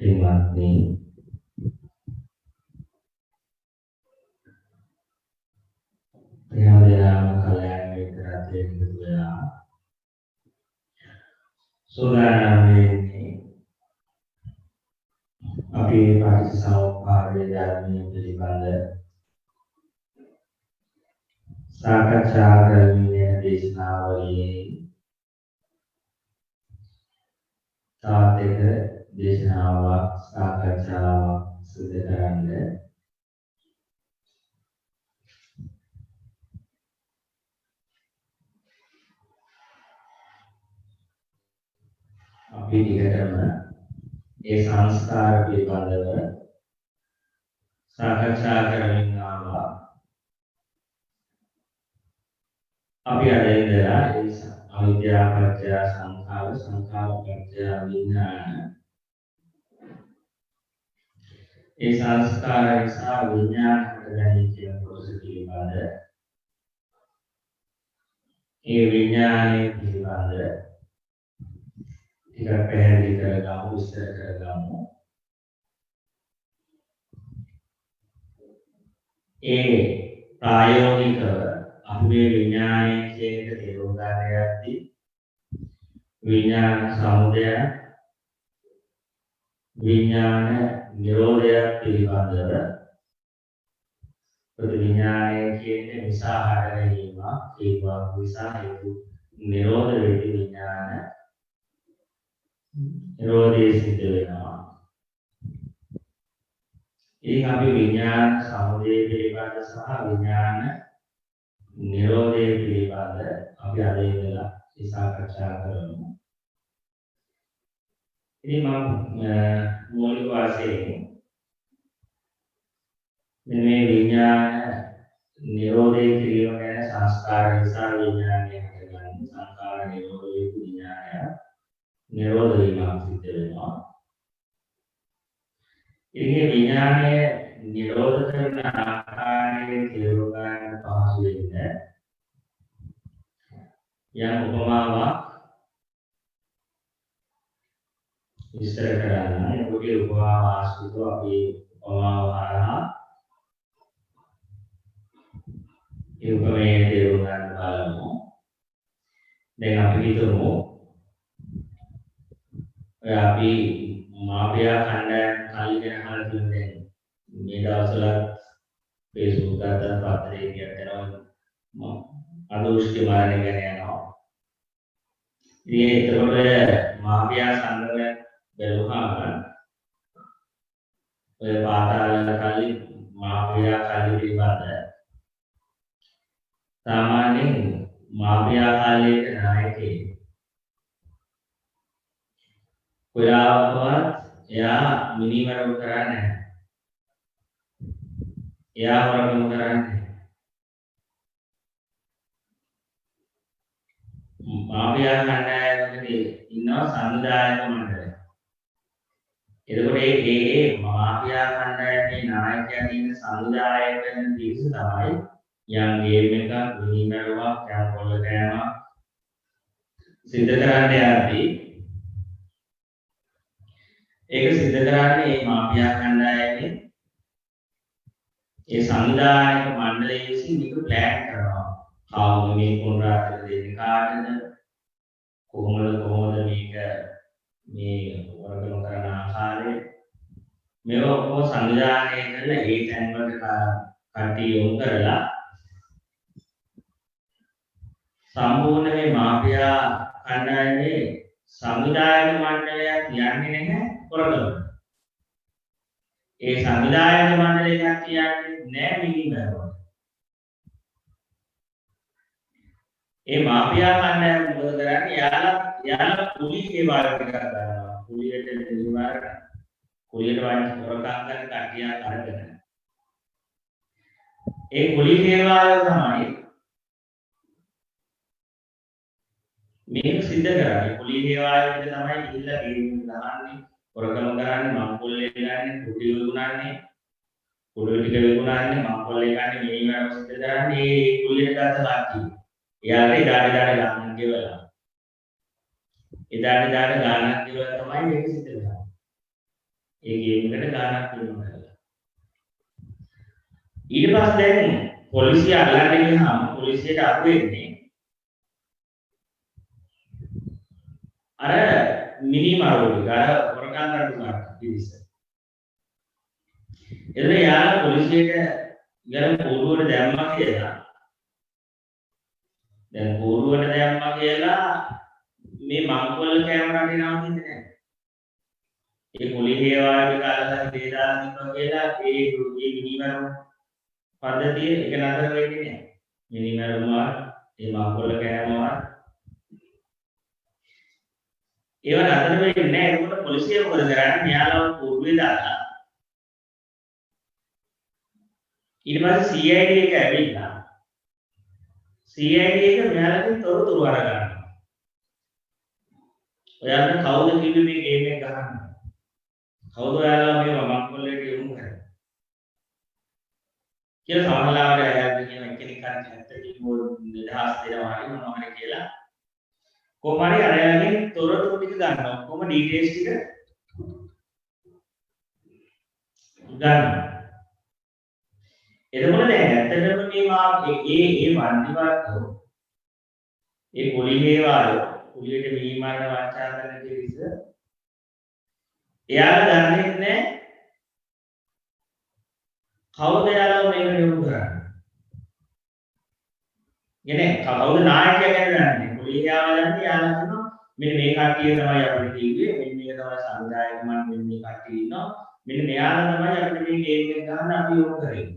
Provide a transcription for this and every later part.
පින්වත්නි එයාම කලයන් විතරත් එකතු වෙලා සෝදානම් වෙන්නේ අපි පටිච්චසමුප්පාදයේ ධර්මයේ පිළිබඳ සාකච්ඡා කරමින් දේශනාවලියේ තාතක දේශනාවක් සාකච්ඡාවක් සිදු කරන්නේ අපි ටිකටම ඒ සංස්කාර පිළිබඳව සාකච්ඡා කරමින් ආවා. අපි අද ඉඳලා අවිද්‍යාව පත්‍ය සංඛාර සංඛාර පත්‍ය විඥාන ඒ සංස්කාර නිසා විඥාන හටගන්නේ කියන කොටස පිළිබඳ ඒ විඥානයේ පිළිබඳ ටිකක් පැහැදිලි කරගමු විස්තර කරගමු. ඒ ප්‍රායෝගිකව අපි මේ විඥානයේ කියන එක තේරුම් ගන්න යද්දී විඥාන සමුදය විඥාන නිරෝධය පිළිබඳව ප්‍රතිවිඥානයේ කියන්නේ නිසා හට ගැනීම ඒවා නිසා හේතු නිරෝධ වේති විඥාන නිරෝධයේ සිද්ධ වෙනවා. ඉතින් අපි විඥාන සමුදය පිළිබඳ සහ විඥාන නිරෝධය පිළිබඳ අපි අද ඉඳලා සාකච්ඡා කරමු. ඉතින් මම මූලික වශයෙන් මේ විඥාන නිරෝධය කිරීම ගැන සංස්කාර නිසා විඥානය හටගන්න සංස්කාර නිරෝධයේ විඥානය නිරෝධ වීමක් සිද්ධ වෙනවා. ඉතින් විඥානය නිරෝධ කරන ආකාරයේ තේරුම් ගන්න පහසු වෙන්නේ යම් උපමාවක් විස්තර කරන්න. ඔබේ උපමාව ආශ්‍රිතව අපි උපමාව හරහා ඒ උපමයේ තේරුම් ගන්න බලමු. දැන් අපි හිතමු අපි මාපියා කණ්ඩායම් කල්ගෙන අහලා තියෙන මේ දවස්වල Facebook ගාතන පත්‍රයේ කියනවා අදෝෂ්ටි මාරණය ගැන යනවා. ඉතින් ඒකවල මාපියා සංගමය බැලුවාම ඔය පාතාල කලින් මාපියා කල්ලි පිළිබඳ සාමාන්‍යයෙන් මාපියා කල්ලියේ නායකයෙක් කොයාවත් එයා මිනිමරව කරන්නේ නැහැ. එයා වරකම කරන්නේ මාපියා කණ්ඩායමකදී ඉන්නවා සමුදායක මණ්ඩලය. එතකොට ඒ මාපියා කණ්ඩායමේ නායකයා ඉන්න සමුදායකයන් පිරිස තමයි යම් ගේම් එකක් මිනිමරවක් යම් පොළ කෑමක් සිද්ධ කරන්න යද්දී ඒක සිද්ධ කරන්නේ මේ මාපියා කණ්ඩායමේ ඒ සමුදායක මණ්ඩලය විසින් මේක ප්ලෑන් කරනවා. කවුද මේ කොන්ත්‍රාත්ත දෙන්නේ කාටද? කොහොමද මේක මේ වරකම කරන ආකාරය මේව ඔක්කොම සංවිධානය කරලා ඒ තැන් වලට කටි යොමු කරලා සම්පූර්ණ මේ මාපියා කණ්ඩායමේ සමුදායක මණ්ඩලයක් යන්නේ නැහැ වරකම. ඒ සංවිධායක මණ්ඩලයක් කියන්නේ නැහැ මිනිමරව. ඒ මාපියා කණ්ඩායම මොකද කරන්නේ? යාලා කුලී ඒවාර ටිකක් ගන්නවා. කුලියට නිවාර කුලියට වයින් හොරකම් කරන කට්ටියක් අරගෙන. ඒ කුලී ඒවාර තමයි මේක සිද්ධ කරන්නේ. කුලී ඒවාරෙන් තමයි ඉල්ල ගේමින් ගහන්නේ, හොරකම කරන්නේ, මම්පොල්ලේ ගන්නේ, කුටි විකුණන්නේ, කුඩු ටික විකුණන්නේ, මම්පොල්ලේ ගන්නේ, මිනිමරව සිද්ධ කරන්නේ ඒ කුලියට ගත්ත කට්ටිය. එයාගේ දාඩ ගානක් ගෙවලා. ඒ දාඩ ගානක් ගෙවලා තමයි මේක සිද්ධ වෙන්නේ. ඒ ගේම් එකට ගානක් වෙනවා කියලා. ඊට පස්සේ දැන් පොලිසිය අල්ලන්න ගියාම පොලිසියට අහු වෙන්නේ අර මිනිමාරුවක අර වරකම් කරනවා පිරිස. එතන යාළ පොලිසියට ගියම පොරුවට දැම්මා කියලා. දැන් පොරුවට දැම්මා කියලා මේ මංකොල්ල කැමරාට නවතින්නේ නැහැ. ඒ පොලිසිය වාගේ කාලසක් දේදාලා තිබ්බා කියලා ඒ මිනිමාරු පද්ධතිය එක නතර වෙන්නේ නැහැ. මිනිමාරුවා ඒ මංකොල්ල කැමරාව ඒව නතර වෙන්නේ නැහැ. ඒකට පොලිසිය මොකද කරන්නේ? මෙයාලව පොරුවේ දාලා ඊට පස්සේ CID එක ඇවිල්ලා CID එක මෙයාලගෙන් තොරතුරු අරගන්නවා. ඔයාලට කවුද කිව්වේ මේ ගේම් එක ගහන්න? කවුද ඔයාලා මේ මංකොල්ලේට යොමු කරන්නේ? කියලා සමහරවිට අයත් කියන එක්කෙනෙක් අරන් ඇත්තටම නිදහස් දෙනවා හරි මොනවා හරි කියලා කොහොමරි අරයාගෙන් තොරතුරු ටික ගන්නවා. කොහොම ඩීටේල්ස් ටික ගන්නවා. එතකොට දැන් ඇත්තටම මේ වන්දිවත්තු ඒ පොලිහේවාල පොලියට මීමාරන වාචා කරන පිරිස එයාලා දන්නේ නැහැ කවුද එයාලා මේකට යොමු කරන්නේ. කියන්නේ කවුද නායකයා ගැන දන්නේ. පොලිහේවාල දන්නේ එයාලා කියනවා මෙන්න මේ කට්ටිය තමයි අපිට කිව්වේ. මෙන්න මේක තමයි සමුදායක මන් මෙන්න මේ කට්ටිය ඉන්නවා. මෙන්න මෙයාලා තමයි අපිට මේ ගේම් එක ගන්න අපි යොමු කරේ.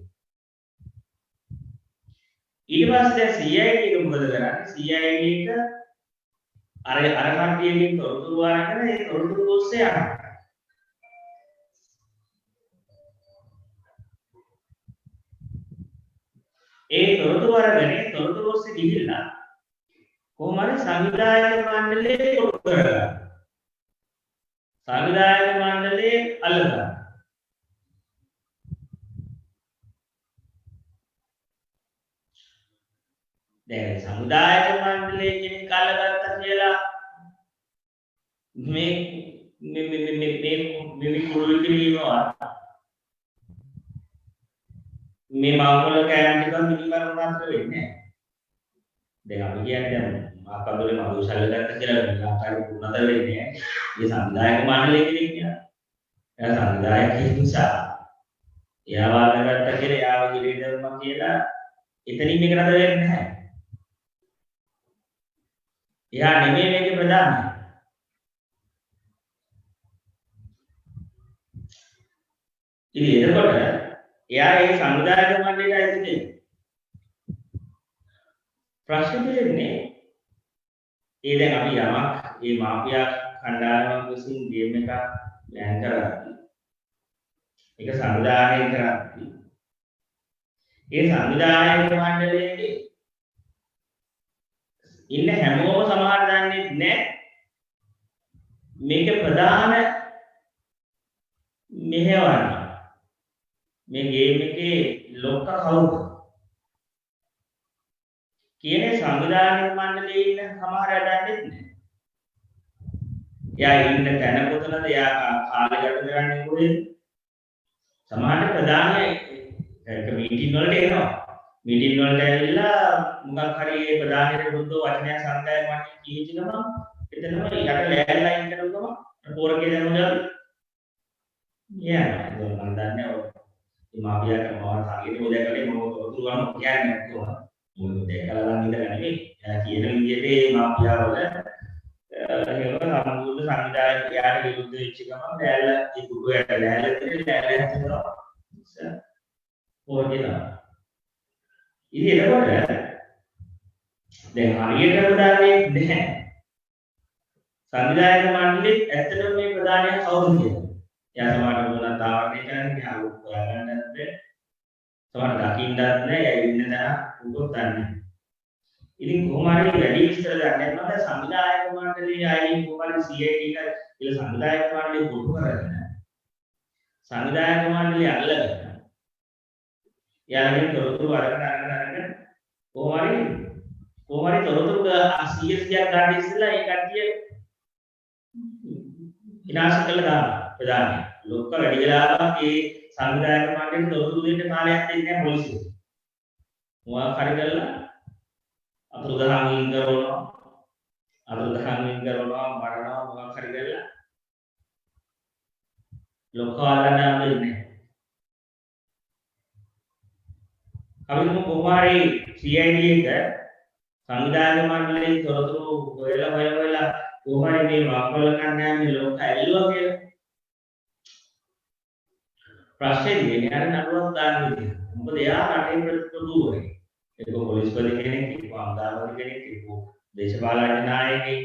ඊට පස්සේ CID එක මොකද කරන්නේ? CID එක අර කට්ටියකින් තොරතුරු අරගෙන ඒ තොරතුරු ඔස්සේ යනවා. ඒ තොරතුරු අරගෙන තොරතුරු ඔස්සේ ගිහිල්ලා කොහොම හරි සංවිධායක මණ්ඩලයේ කොටු කරගන්න. සංවිධායක මණ්ඩලයේ අල්ලගන්න. දැන් සමුදායක මණ්ඩලයේ කෙනෙක් අල්ලගත්තා කියලා මේ කුරුල් කිරීමවා මේ මංගල කෑම ටික මිනිමර උනන්තර වෙන්නේ නැහැ. දැන් අපි කියන්නේ දැන් මාකබලේ මහුසල්ල ගත්ත කියලා මේ ආකාරයට උනන්තර වෙන්නේ නැහැ. මේ සමුදායක මණ්ඩලයේ කෙනෙක් නේ. එයා සමුදායක නිසා එයා වාදගත්ත කියලා එයාව ගිලී දැම්මා කියලා එතනින් මේක නතර වෙන්නේ නැහැ. එයා නෙමෙයි මේකේ ප්‍රධානයි. ඉතින් එතකොට එයා ඒ සමුදායක මණ්ඩලයට ඇතුළේ ප්‍රශ්න දෙන්නේ ඒ දැන් අපි යමක් මේ මාෆියා කණ්ඩායමක් විසින් ගේම් එකක් ප්ලෑන් කරද්දී ඒක සංවිධානය කරද්දී ඒ සංවිධායක මණ්ඩලයේ ඉන්න හැමෝම සමහර දන්නේ නැහැ මේක ප්‍රධාන මෙහෙවන්න මේ ගේම් එකේ ලොක්ක කවුද කියන සංවිධානය මණ්ඩලයේ ඉන්න සමහර අය දන්නේ නැහැ. එයා ඉන්න තැන කොතනද? එයා කාලේ ගත කරන්නේ කොහෙද? සමහර ප්‍රධාන මීටින් වලට එනවා. මීටින් වලට ඇවිල්ලා මොකක් හරි ඒ ප්‍රධානයට විරුද්ධව වචනයක් සංගායන වන්නේ කීච්ච ගමන් එතනම යට ලෑල්ලා ඉන්න ගමන් පෝරකේ දැනුණා. මම දන්නේ ඔය මාපියාට මම හරියට උදේකලේ මම උතුරු ගන්න කියන්නේ නැතුව මොකද දැකලා නම් ඉඳලා නෙමෙයි. එයා කියන විදිහට මේ මාපියාවල එහෙම සම්මුද සංවිධායක යාට විරුද්ධ වෙච්ච ගමන් ලෑල්ල ඒ පුරුවට ලෑල්ල තියෙන ලෑල්ල හදනවා. පෝරකේ ඉතින් එතකොට දැන් හරියටම දන්නේ නැහැ. සංවිධායක මණ්ඩලෙත් ඇත්තටම මේ ප්‍රධානයා කවුද කියලා. එයා සමහරවිට මොනවා තාවරණය කරන්නේ ආව හොයාගන්නත් බැහැ. සමහර දකින්නත් නැහැ. එයා ඉන්න තැන උගොත් දන්නේ. ඉතින් කොහොම හරි වැඩි විස්තර ගන්න නැත්නම් සංවිධායක මණ්ඩලයේ අයින් කොහොම හරි CID එක කියලා සංවිධායක මණ්ඩලයේ කොටු කරගෙන සංවිධායක මණ්ඩලය අල්ලගෙන යාළුවෙන් තොරතුරු අරගෙන කොහොම හරි තොරතුරු 100ක් ගන්න ඉස්සෙල්ලා ඒ කට්ටිය විනාශ කළා දානවා. ප්‍රධානය. ලොක්ක වැඩි වෙලාවක් ඒ සංවිධායක මණ්ඩලෙට තොරතුරු දෙන්න කාලයක් දෙන්නේ නැහැ පොලිසිය. මොකක් හරි කරලා අතුරුදහන් කරනවා මරනවා මොකක් හරි කරලා ලොක්කවලට දෙන්නේ. අපි කොහොමරි CID එක සංවිධායක මණ්ඩලයේ තොරතුරු හොයලා කොහොමරි මේ මක්වල කණ්ඩායමේ ලොක්ක ඇල්ලුවා කියලා. ප්‍රශ්නේ දෙන්නේ අර නඩුවක් දාන්න විදිහ. මොකද එයා රටේ ප්‍රතිපදුවරේ. ඒක පොලිස්පති කෙනෙක්, අමදාපති කෙනෙක්, දේශපාලන නායකයෙක්.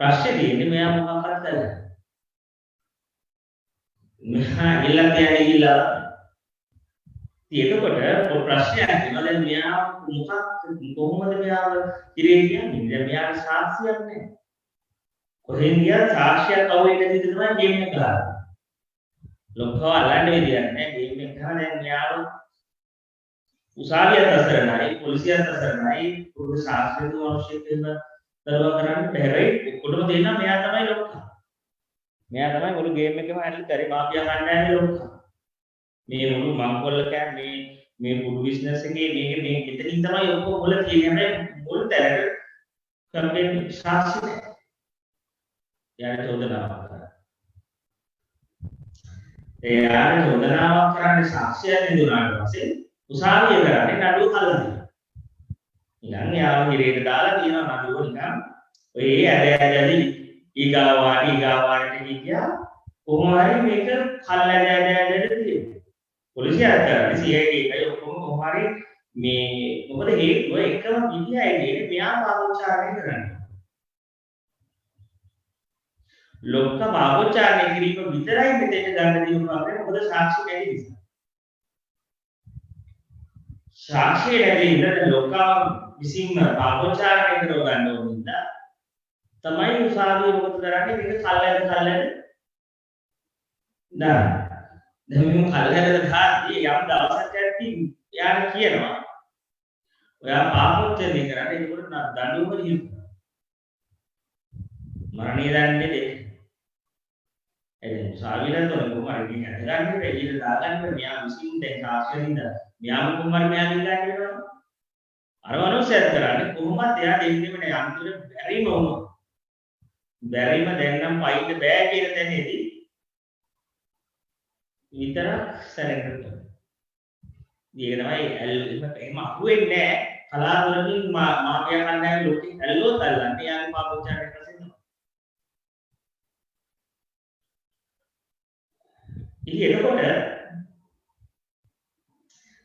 ප්‍රශ්නේ දෙන්නේ මෙයා මොකක් කරද? මෙහා ගිල්ලා එතකොට ප්‍රශ්නයක් තියෙනවා. දැන් මෙයා කොහොමද මෙයාව ඉරේ කියන්නේ? දැන් මෙයාට සාක්ෂියක් නැහැ. කොහෙන් ගියා සාක්ෂියක් අවුල් එකද තමයි ගේම් එක ගහන්නේ. ලොක්කව අල්ලන්න විදියක් නැහැ. ගේම් එක ගහන දැන් මෙයාව උසාවියට අසරණයි, පොලිසියට අසරණයි, පොදු සාක්ෂි දුවශීලව දරුවා කරන්න බැහැ. ඔක්කොටම දෙන්නා මෙයා තමයි ලොක්කා. මෙයා තමයි මුළු ගේම් එකම හැදලා කරේ මාෆියා කණ්ඩායමේ ලොක්කා. මේ මුළු මංකොල්ලකයන් මේ ෆුඩ් බිස්නස් එකේ මේ මෙතනින් තමයි ඔක්කොම වල තියෙන්නේ. හැබැයි මුල් තැනට කම්පැනි සාක්ෂි නැහැ. යාට චෝදනාවක් කරා. යාට චෝදනාවක් කරන්නේ සාක්ෂියක් නෙදුනාට පස්සේ උසාවිය කරන්නේ නඩුව කල්ලා. නිකන් යාව හිරේට දාලා තියෙනවා නඩුව නිකන් ඔය ඇදදී ඊගාවාට ගියා කොහොම හරි මේක කල්ලාදෑදෑදට තියෙනවා. පොලිසිය අතරේ CID එකයි ඔක්කොම කොහොම හරි මේ මොකද හේතුව එකම විදියයි නේද මෙයා පාපෝච්චාරණය කරන්නේ. ලොක්ක පාපෝච්චාරණය කිරීම විතරයි මෙතෙන් ගන්න දීම අපේ මොකද සාක්ෂි නැති නිසා. සාක්ෂි නැති ඉඳලා ලොක්කා විසින්ම පාපෝච්චාරණය කරව ගන්න ඕනින්ද තමයි උසාවිය මොකද කරන්නේ මේක කල්ලාද නෑ. දැන් මේ කල්ලාද ගාදී යම් දවසක් ඇති යාර කියනවා ඔයා පාපෝච්චාරණය කරන්නේ ඒකට දඬුවම දීපු මරණීය දඬුවම දෙන්න. එතන උසාවියට කොහොමද මේ හදගන්නේ එළියට දාගන්න මෙයා විසින් දැන් සාක්ෂියින්ද මෙයාම කොහොමද මෙයා දිගන්නේ වෙනවා. අර මනුස්සයත් කරන්නේ කොහොමද එයා දෙන්නෙම නෑ අන්තිමට බැරිම වුණා. බැරිම දැන් නම් පයින්න බෑ කියන තැනේදී විතරක් සැලකෙන්න. ඒක තමයි එහෙම අහුවෙන්නේ නෑ කලාතුරකින් මාපියා කණ්ඩායමේ ලෝකෙ ඇල්ලුවොත් අල්ලන්නේ යාගේ පාපෝච්චාරණය කරන්නේ. ඉතින් එතකොට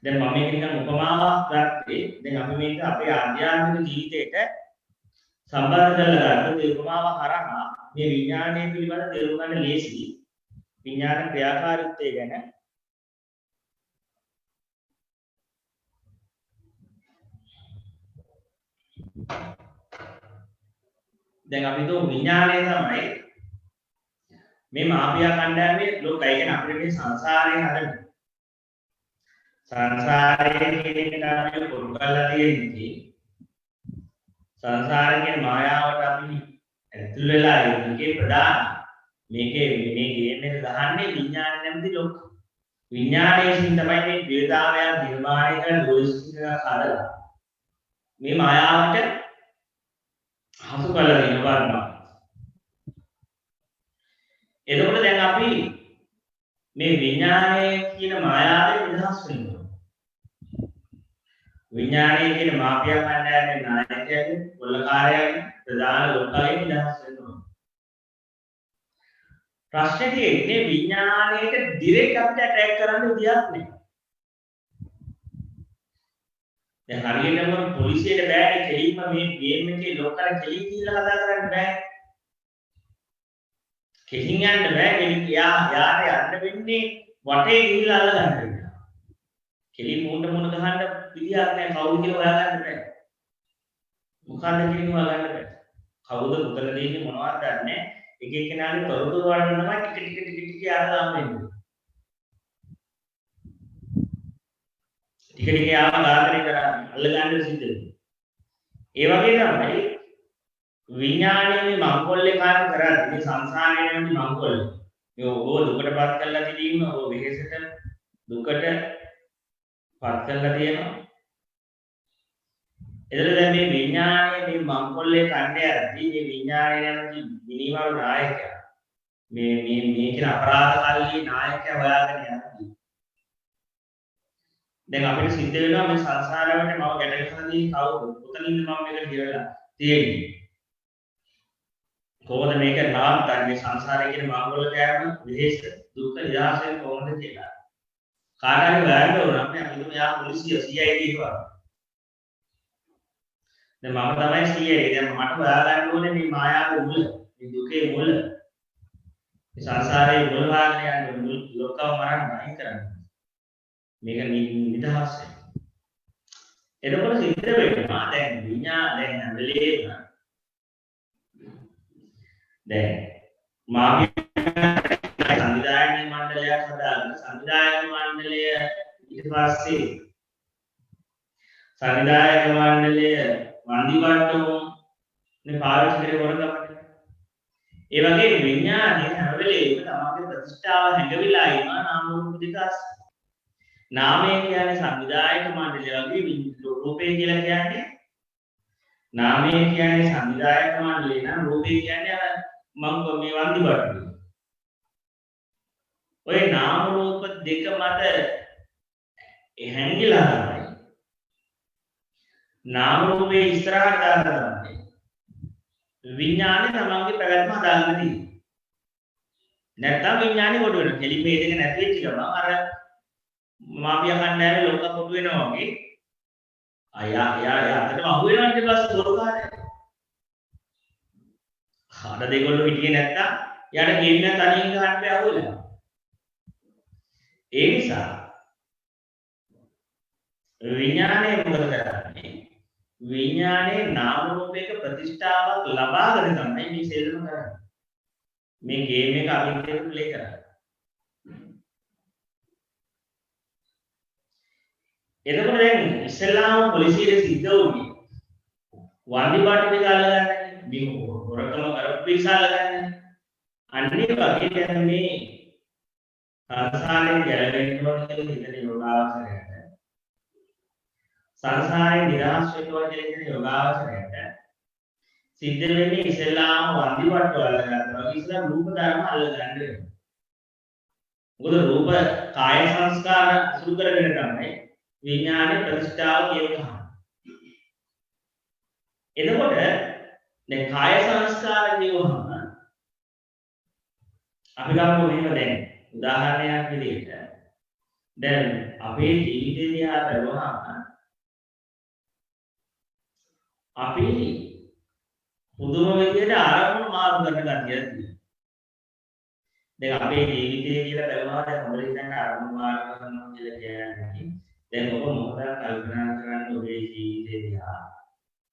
දැන් මම මේක නිකන් උපමාවක් ගත්තේ දැන් අපි මේක අපේ ආධ්‍යාත්මික ජීවිතේට සම්බන්ධ කරලා ගන්න ඒ උපමාව හරහා මේ විඥානය පිළිබඳ තේරුම් ගන්න ලේසි. විඥාන ක්‍රියාකාරීත්වය ගැන දැන් අපි දෝ විඥානය තමයි මේ මාපියා කණ්ඩායමේ ලෝකය ගැන අපිට මේ සංසාරේ හදන්නේ. සංසාරයේ කියන කාර්ය පුරු කරලා තියෙන්නේ සංසාරයේ මායාවට අපි ඇතුල් වෙලා ඉන්නේ ප්‍රධාන මේකේ මේ ගේම් එක ගහන්නේ විඥානය නැමැති ලෝක. විඥානයේ සින් තමයි මේ ද්වේතාවයන් නිර්මාණය කරන ලෝයිස්ටික හදලා මේ මායාවට හසු කරලා දෙනවා. එතකොට දැන් අපි මේ විඥානය කියන මායාවෙන් නිදහස් වෙනවා. විඥානය කියන මාපියා කණ්ඩායමේ නායකයන්, කොල්ලකාරයන්, ප්‍රධාන ලෝකයෙන් නිදහස් වෙනවා. ප්‍රශ්නේ තියෙන්නේ විඥානයට ඩිරෙක්ට් අපිට ඇටැක් කරන්න විදියක් නැහැ. දැන් හරියටම පොලිසියට බෑනේ කෙලින්ම මේ ගේම් එකේ ලෝකර කෙලින් කියලා කතා කරන්න බෑ. කෙලින් යන්න බෑ. කෙලින් යාට යන්න වෙන්නේ වටේ ගිහිල්ලා අල්ලගන්න වෙනවා. කෙලින් මුණ ගහන්න විදියක් නැහැ. කවුද කියලා හොයාගන්න බෑ. මොකක්ද කෙලින් හොයාගන්න බෑ. කවුද උතල දෙන්නේ මොනවද දන්නේ නැහැ. එක එක්කෙනාගේ තොරතුරු වලට තමයි ටික යාලා වෙන්නේ. ටික යාම ගාතනේ කරන්නේ අල්ල ගන්න සිද්ධ වෙනවා. ඒ වගේ තමයි විඥානයේ මේ මංගොල්ලේ කාර්ය කරද්දී මේ සංසාරයේ නැමැති මංගොල්ලේ මේ ඕව දුකටපත් කරලා තිබීම ඕව වෙහෙසට දුකටපත් කරලා තියෙනවා. එතකොට දැන් මේ විඥානයේ මේ මංගොල්ලේ කන්නේ යද්දී මේ විඥානයේ නැමැති මිනිමල් නායකයා මේ කියන අපරාධ කල්ලි නායකයා හොයාගෙන යද්දී දැන් අපිට සිද්ධ වෙනවා මේ සංසාරයට මම ගැටගහනදී කවුද කොතනින්ද මම මේක කියලා තියෙන්නේ කොහොමද මේක නාමතන් මේ සංසාරයේ කියන මංගල කෑම විශේෂ දුක්ඛ නිරාශයෙන් කොහොමද කියලා කාටරි වැරද්ද වුණා මේ අපි මෙයා පොලිසිය CID කියනවා දැන් මම තමයි CID දැන් මට හොයාගන්න ඕනේ මේ මායාවේ මුල මේ දුකේ මුල මේ සංසාරයේ මුල වාග්ය යන මුල් ලෝකව මරන්න නැහැ කරන්නේ මේක නිදහස් එතකොට සිද්ධ වෙනවා දැන් විඥාන දැන් හැමලේම දැන් මාගේ සංවිධානය මණ්ඩලයක් හදාගන්න සංවිධායක මණ්ඩලය ඊට පස්සේ සංවිධායක මණ්ඩලය වන්දිවට්ටු නේ පාවිච්චි කරේ වරදකට ඒ වගේ විඥානයේ හැම වෙලේම තමගේ ප්‍රතිෂ්ඨාව හැඟවිලා ඉන්නවා නාම රූප දෙකස් නාමය කියන්නේ සංවිධායක මණ්ඩලය වගේ රූපය කියලා කියන්නේ නාමය කියන්නේ සංවිධායක මණ්ඩලය නම් රූපය කියන්නේ මම මේ වන්දිවට්ටු ඔය නාම රූප දෙක මත හැංගිලා තමයි නාම රූපේ ඉස්සරහට දාලා තමයි විඥානේ තමන්ගේ පැවැත්ම හදාගන්න තියෙන්නේ නැත්නම් විඥානේ කොට වෙනවා කෙලිමේ දෙක නැති වෙච්ච ගමන් අර මාපියා කණ්ඩායමේ ලෝක කොට වෙනවා වගේ අයියා අතටම අහු වෙනවා ඊට පස්සේ දොරකාරය අර දෙගොල්ලෝ හිටියේ නැත්තම් යාට ගෙන්න තනියෙන් ගන්න බෑ අහු වෙනවා ඒ නිසා විඥානයේ මොකද කරන්නේ විඥානයේ නාම රූපයක ප්‍රතිෂ්ඨාවක් ලබාගෙන තමයි මේ සෙල්ලම කරන්නේ මේ ගේම් එක අපිට ප්ලේ කරන්නේ එතකොට දැන් ඉස්ලාම පොලිසියේ සිද්ධ වුණේ වන්දිපාටි එක අල්ලගන්න මේ හොරකම කරපු නිසා අල්ලගන්න අන්නේ වගේ දැන් මේ සංසාරයෙන් ගැලවෙන්න ඕන කියලා හිතන යෝගාවචරයට සංසාරයෙන් නිදහස් වෙන්න ඕන කියලා හිතන යෝගාවචරයට සිද්ධ වෙන්නේ ඉස්ලාම වන්දිවට්ටු අල්ලගන්නවා ඉස්ලාම රූප ධර්ම අල්ලගන්න වෙනවා මොකද රූප කාය සංස්කාර සුරු කරගෙන තමයි විඥානේ ප්‍රතිෂ්ඨාව කියනවා එතකොට දැන් කාය සංස්කාර කියවහම අපි ගමු මෙහෙම දැන් උදාහරණයක් විදිහට දැන් අපේ ජීවිතය දිහා බලුවහම අපි පුදුම විදිහට ආරම්භ මාරු කරන ගතියක් තියෙනවා. දැන් අපේ ජීවිතය කියලා බලනවා දැන් හොඳට හිතන්න ආරම්භ මාරු කරනවා කියලා කියන්නේ දැන් ඔබ මොකක්ද කල්පනා කරන්නේ ඔබේ ජීවිතය දිහා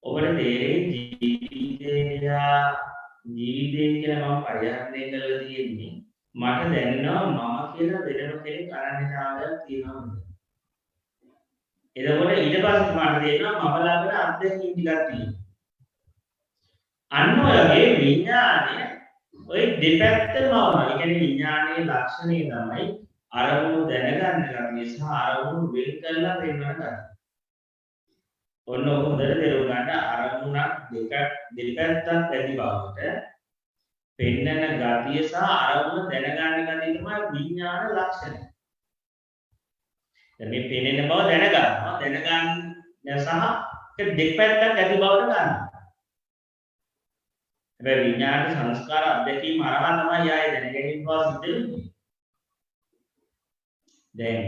ඔබට තේරෙයි ජීවිතය කියලා මම පරිහරණය කරලා තියෙන්නේ මට දැනෙනවා මම කියලා වෙනම කෙනෙක් අනන්‍යතාවයක් තියෙනවා. එතකොට ඊට පස්සේ මට තේරෙනවා මම ළඟ අත්දැකීම් ටිකක් තියෙනවා. අන්න ඔයගේ විඥානය ඔය දෙපැත්තම වුණා. ඒ කියන්නේ විඥානයේ ලක්ෂණය තමයි අරමුණු දැනගන්න ගතිය සහ අරමුණු වෙන් කරලා පෙන්වන ගතිය. ඔන්න ඔක හොඳට තේරුම් ගන්න අරමුණක් දෙපැත්තක් ඇති බවට පෙන්නන ගතිය සහ අරමුණ දැනගන්න ගතිය තමයි විඥාන ලක්ෂණය. දැන් මේ පෙනෙන බව දැනගන්නවා දැනගන්න සහ දෙපැත්තක් ඇති බවට ගන්නවා. හැබැයි විඥාන සංස්කාර අධ්‍යක්ීම අරහා තමයි ආයේ දැනගැනීම පවා සිද්ධ වෙන්නේ. දැන්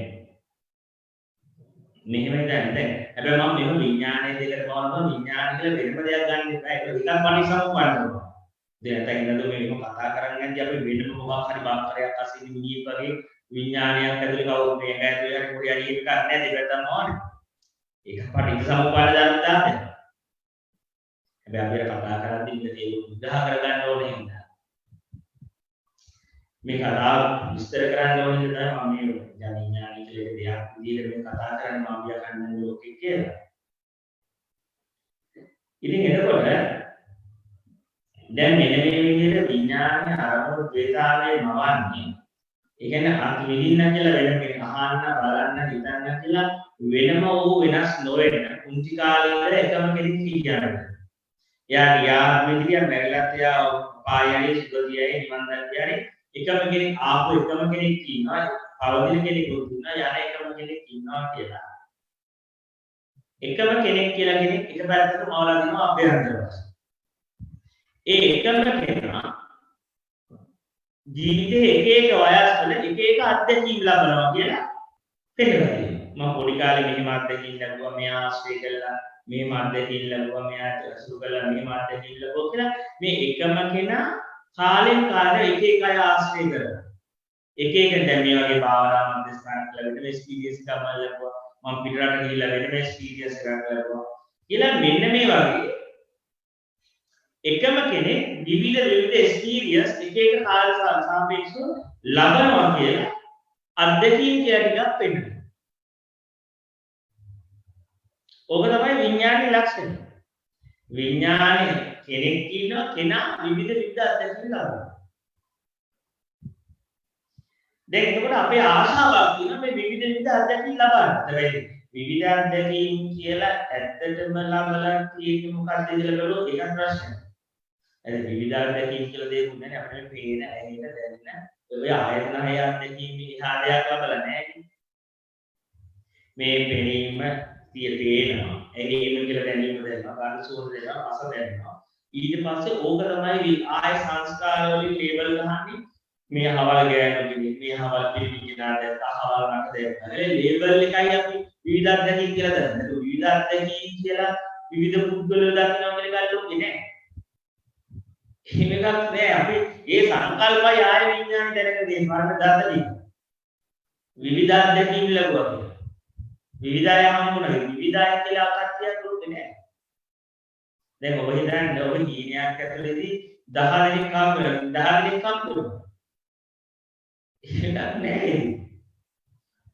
මෙහෙමයි දැන් හැබැයි මම මෙහෙම විඥානයේ දෙකට බලනවා විඥාන කියලා වෙනම දෙයක් ගන්න එපා. ඒක විකම් පරිසම්පන්නනවා. දැන් නැත්නම් මේක කතා කරන්නේ නැති අපි වෙනම මොකක් හරි බාක්කරයක් අසින් මිනිහෙක් වගේ විඥානයක් ඇතුලේ කවුරු මේක ඇතුලේ හරි පොඩි හරි එකක් නැහැ දෙපැත්තම ඕනේ. ඒක පටිච්චසමුප්පාද ධර්ම දාන්න. හැබැයි අපිට කතා කරද්දී මේක විග්‍රහ කරගන්න ඕනේ හින්දා. මේ කතාව විස්තර කරන්න ඕනේ හින්දා මම මේ විඥානය කියලා දෙයක් විදිහට මේ කතා කරන්නේ මම කියන්න ලෝකෙ කියලා. ඉතින් එතකොට දැන් මෙන්න මේ විදිහට විඥානයේ අරමුණු වේදාවේ මවන්නේ ඒ කියන්නේ අත් විඳින්න කියලා වෙන කෙනෙක් අහන්න බලන්න හිතන්න කියලා වෙනම වූ වෙනස් නොවන කුංචි කාලේ ඉඳලා එකම කෙනෙක් කියනවා. එයා ගියා මෙදිරිය මැරිලත් එයා පායනේ සුගතියයි නිවන් දකියනේ එකම කෙනෙක් ආපු එකම කෙනෙක් ඉන්නවා. පවතින කෙනෙකුත් ඉන්නවා යන එකම කෙනෙක් ඉන්නවා කියලා. එකම කෙනෙක් කියලා කෙනෙක් එක පැත්තකට මවලා දෙනවා අභ්‍යන්තර වශයෙන්. ඒ එකම කෙනා ජීවිතේ එක එක වයස්වල එක එක අත්දැකීම් ලබනවා කියලා පෙන්නනවා. මම පොඩි කාලේ මෙහෙම අත්දැකීම් ලැබුවා, මෙයා ආශ්‍රය කළා, මෙහෙම අත්දැකීම් ලැබුවා, මෙයා අසුරු කළා, මෙහෙම අත්දැකීම් ලැබුවා කියලා මේ එකම කෙනා කාලෙන් කාලට එක එක අය ආශ්‍රය කරනවා. එක එක දැන් මේ වගේ භාවනා මධ්‍යස්ථානක් ලැබෙන එක්ස්පීරියන්ස් එකක් මම ලැබුවා. මම පිටරට ගිහිල්ලා වෙන එක්ස්පීරියන්ස් එකක් ලැබුවා. කියලා මෙන්න මේ වගේ එකම කෙනෙක් විවිධ එක්ස්පීරියන්ස් එක එක කාල සාපේක්ෂව ලබනවා කියලා අත්දැකීම් කියලා ටිකක් පෙන්නනවා. ඔබ තමයි විඥානයේ ලක්ෂණය. විඥානයේ කෙනෙක් ඉන්නවා කෙනා විවිධ අත්දැකීම් ලබනවා. දැන් එතකොට අපේ ආශාවක් තියෙනවා මේ විවිධ අත්දැකීම් ලබන්න. හැබැයි විවිධ අත්දැකීම් කියලා ඇත්තටම ලබලා තියෙන්නේ මොකක්ද කියලා බලුවොත් ඒක ප්‍රශ්නයක්. ඒ විවිධ අත්දැකීම් කියලා දෙයක් නැහැ අපිට පේන ඇහෙන දැනෙන ඔය ආයතන හය අත්දැකීම් ඉහා දෙයක් ලබලා නැහැ. මේ පෙනීම තියෙනවා. ඇහිීම කියලා දැනීම දැනෙනවා. ගන්න සුවඳ දැනෙනවා. රස දැනෙනවා. ඊට පස්සේ ඕක තමයි ආය සංස්කාර වලින් ලේබල් ගහන්නේ. මේ හවල් ගෑනු කෙනෙක්, මේ හවල් පිළිගිනාද, අහවල් රට දෙයක්. ඒ ලේබල් එකයි අපි විවිධ අත්දැකීම් කියලා දන්නේ. ඒක විවිධ අත්දැකීම් කියලා විවිධ පුද්ගලයෝ දකිනවා කියලා ගන්නොත් නෑ. එහෙමයක් නෑ. අපි ඒ සංකල්පය ආය විඥානය දැනගෙන තියෙන පරණ දාතලිය. විවිධ අත්දැකීම් ලැබුවා කියලා. විවිධය හම්බුණා. විවිධය කියලා අකත්‍යයක් දුන්නේ නෑ. දැන් ඔබ හිතන්නේ ඔබ ජීනියක් ඇතුළේදී 10 දෙනෙක් හම්බ වෙනවා. 10 දෙනෙක් හම්බ වෙනවා. ඒක නෑ.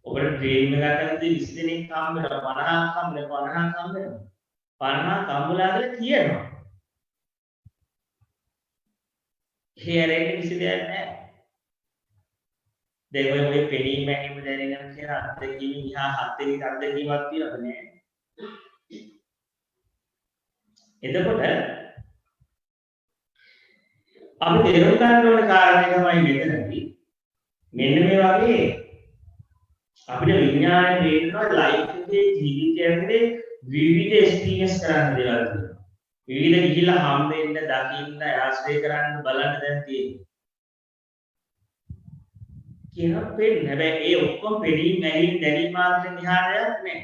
ඔබට ට්‍රේන් එකක් කරද්දී 20 දෙනෙක් හම්බ වෙනවා. 50ක් හම්බ වෙනවා. 50ක් හම්බ වෙනවා. 50ක් හම්බුලා කියලා කියනවා. හේරෙන්නේ කිසි දෙයක් නෑ. දැන් ඔය පෙනීම මැනීම දැනෙනවා කියලා අත්දැකීම් ඉහා හත් වෙනි අත්දැකීමක් තියෙනවද නෑ. එතකොට අපි තේරුම් ගන්න ඕන කාරණේ තමයි මෙතනදී මෙන්න මේ වගේ අපිට විඥාණය දෙන්නවා ලයිෆ් එකේ ජීවිතයේ විවිධ එක්ස්පීරියන්ස් කරන්න දේවල් තියෙනවා. විවිධ ගිහිල්ලා හම්බෙන්න දකින්න ආශ්‍රය කරන්න බලන්න දැන් තියෙනවා. කියනවා පෙන්න. හැබැයි ඒ ඔක්කොම පෙරීම් නැහින් දැනීම මාත්‍රෙන් නිහාරයක් නෑ.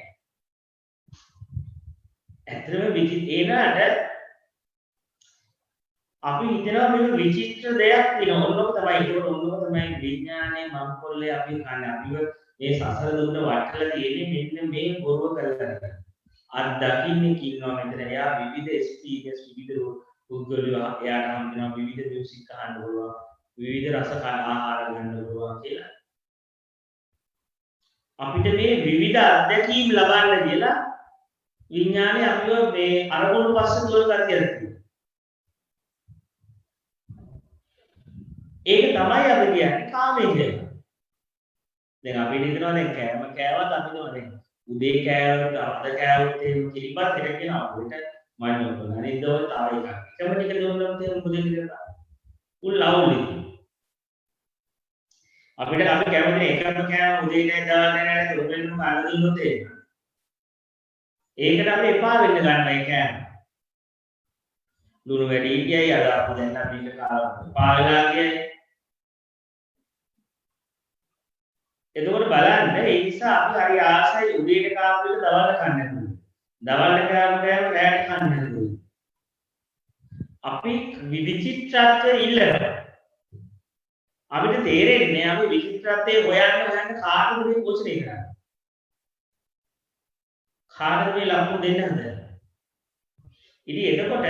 ඇත්තටම ඒනට අපි හිතනවා මේක විචිත්‍ර දෙයක් තියෙනවා. ඔන්නෝක තමයි. ඒක ඔන්නෝක තමයි විඥානයේ මම්කොල්ලේ අපි කන්නේ. අපිව මේ සසර දුන්න වටලා තියෙන්නේ මෙන්න මේ බොරුව කරලා. අත් දකින්නේ කින්නවා මෙතන. එයා විවිධ එක්ස්පීරියන්ස් විවිධ පුද්ගලයෝ එයාට හම් වෙනවා විවිධ මියුසික් අහන්න පුළුවන්. විවිධ රස ආහාර ගන්න පුළුවන් කියලා. අපිට මේ විවිධ අත්දැකීම් ලබන්න කියලා විඥානය අපිව මේ අරමුණු පස්සේ දුර කරතියක් තියෙනවා. ඒක තමයි අපි කියන්නේ කාමය කියලා. දැන් අපි හිතනවා දැන් කෑම කෑවත් අපි නෝනේ උදේ කෑවොත් අද කෑවොත් එහෙම කිලිපත් එක කියනවා අපිට මම නෝන අනිත් දවල් තව එකක්. එකම ටික දුන්නොත් එහෙම මොකද කියලා. උල් ලවුලි. අපිට අපි කැමති එකම කෑම උදේ නෑ දවල් නෑ නේද උදේටම අර දුන්නොත් එහෙම. ඒකට අපි එපා වෙන්න ගන්න ඒ කෑම. ලුණු වැඩි කියයි අද අපි දැන් අපි එක කාලා පාගලා කියයි. එතකොට බලන්න ඒ නිසා අපි හරි ආසයි උදේට කාපු එක දවල්ට කන්න නැතුව. දවල්ට කාපු කෑම රැට කන්න නැතුව. අපි විචිත්‍රත්වයේ ඉල්ලනවා. අපිට තේරෙන්නේ අපි විචිත්‍රත්වයේ හොයන්න කාටද මේ පෝෂණය කරන්නේ? කාටද මේ ලකුණු දෙන්න හදන්නේ? ඉතින් එතකොට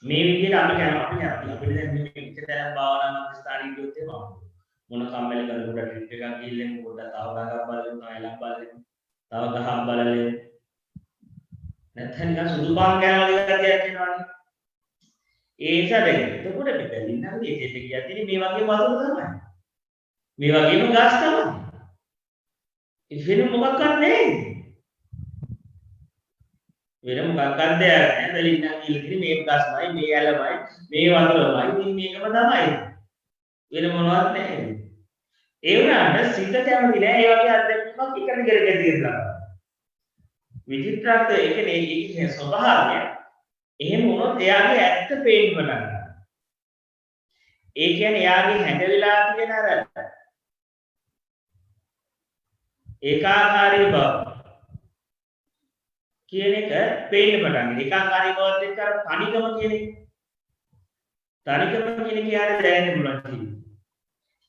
මේ විදිහට අපි අපිට දැන් මේ පිටතට භාවනා මධ්‍යස්ථානයේ ගියොත් එහෙම මොන කම්මැලි කරලා ට්‍රිප් එකක් ගිහින් පොඩ්ඩක් තව ගහක් බලන්න ආයෙලක් බලන්න තව ගහක් බලන්න නැත්නම් නිකන් සුදු පාන් කෑම වගේ ගතියක් එනවනේ ඒ නිසා දැන් එතකොට මෙතනින් නම් ඒකෙට කියද්දී මේ වගේ වතුර තමයි. මේ වගේම ගාස් තමයි. වෙන මොකක්වත් නැහැ. වෙන මොකක්වත් නැහැ. බැලින් නම් ඉල්ලන්නේ මේ ගාස්මයි, මේ ඇලමයි, මේ වතුරමයි, මේකම තමයි. වෙන මොනවත් නැහැ. ඒ වුණාට සිත කැමති නෑ ඒ වගේ අත්දැකීමක් එක දිගට තියෙනවා. විචිත්‍රත්වය ඒ කියන්නේ ඒකේ ස්වභාවය එහෙම වුණොත් එයාගේ ඇත්ත පේන්න පටන් ගන්නවා. ඒ කියන්නේ එයාගේ හැඟවිලා තියෙන අර ඒකාකාරී බව කියන එක පේන්න පටන් ගන්නවා. ඒකාකාරී බවත් එක්ක අර තනිකම කියන එක. තනිකම කියන එක යාට දැනෙන්න පුළුවන්.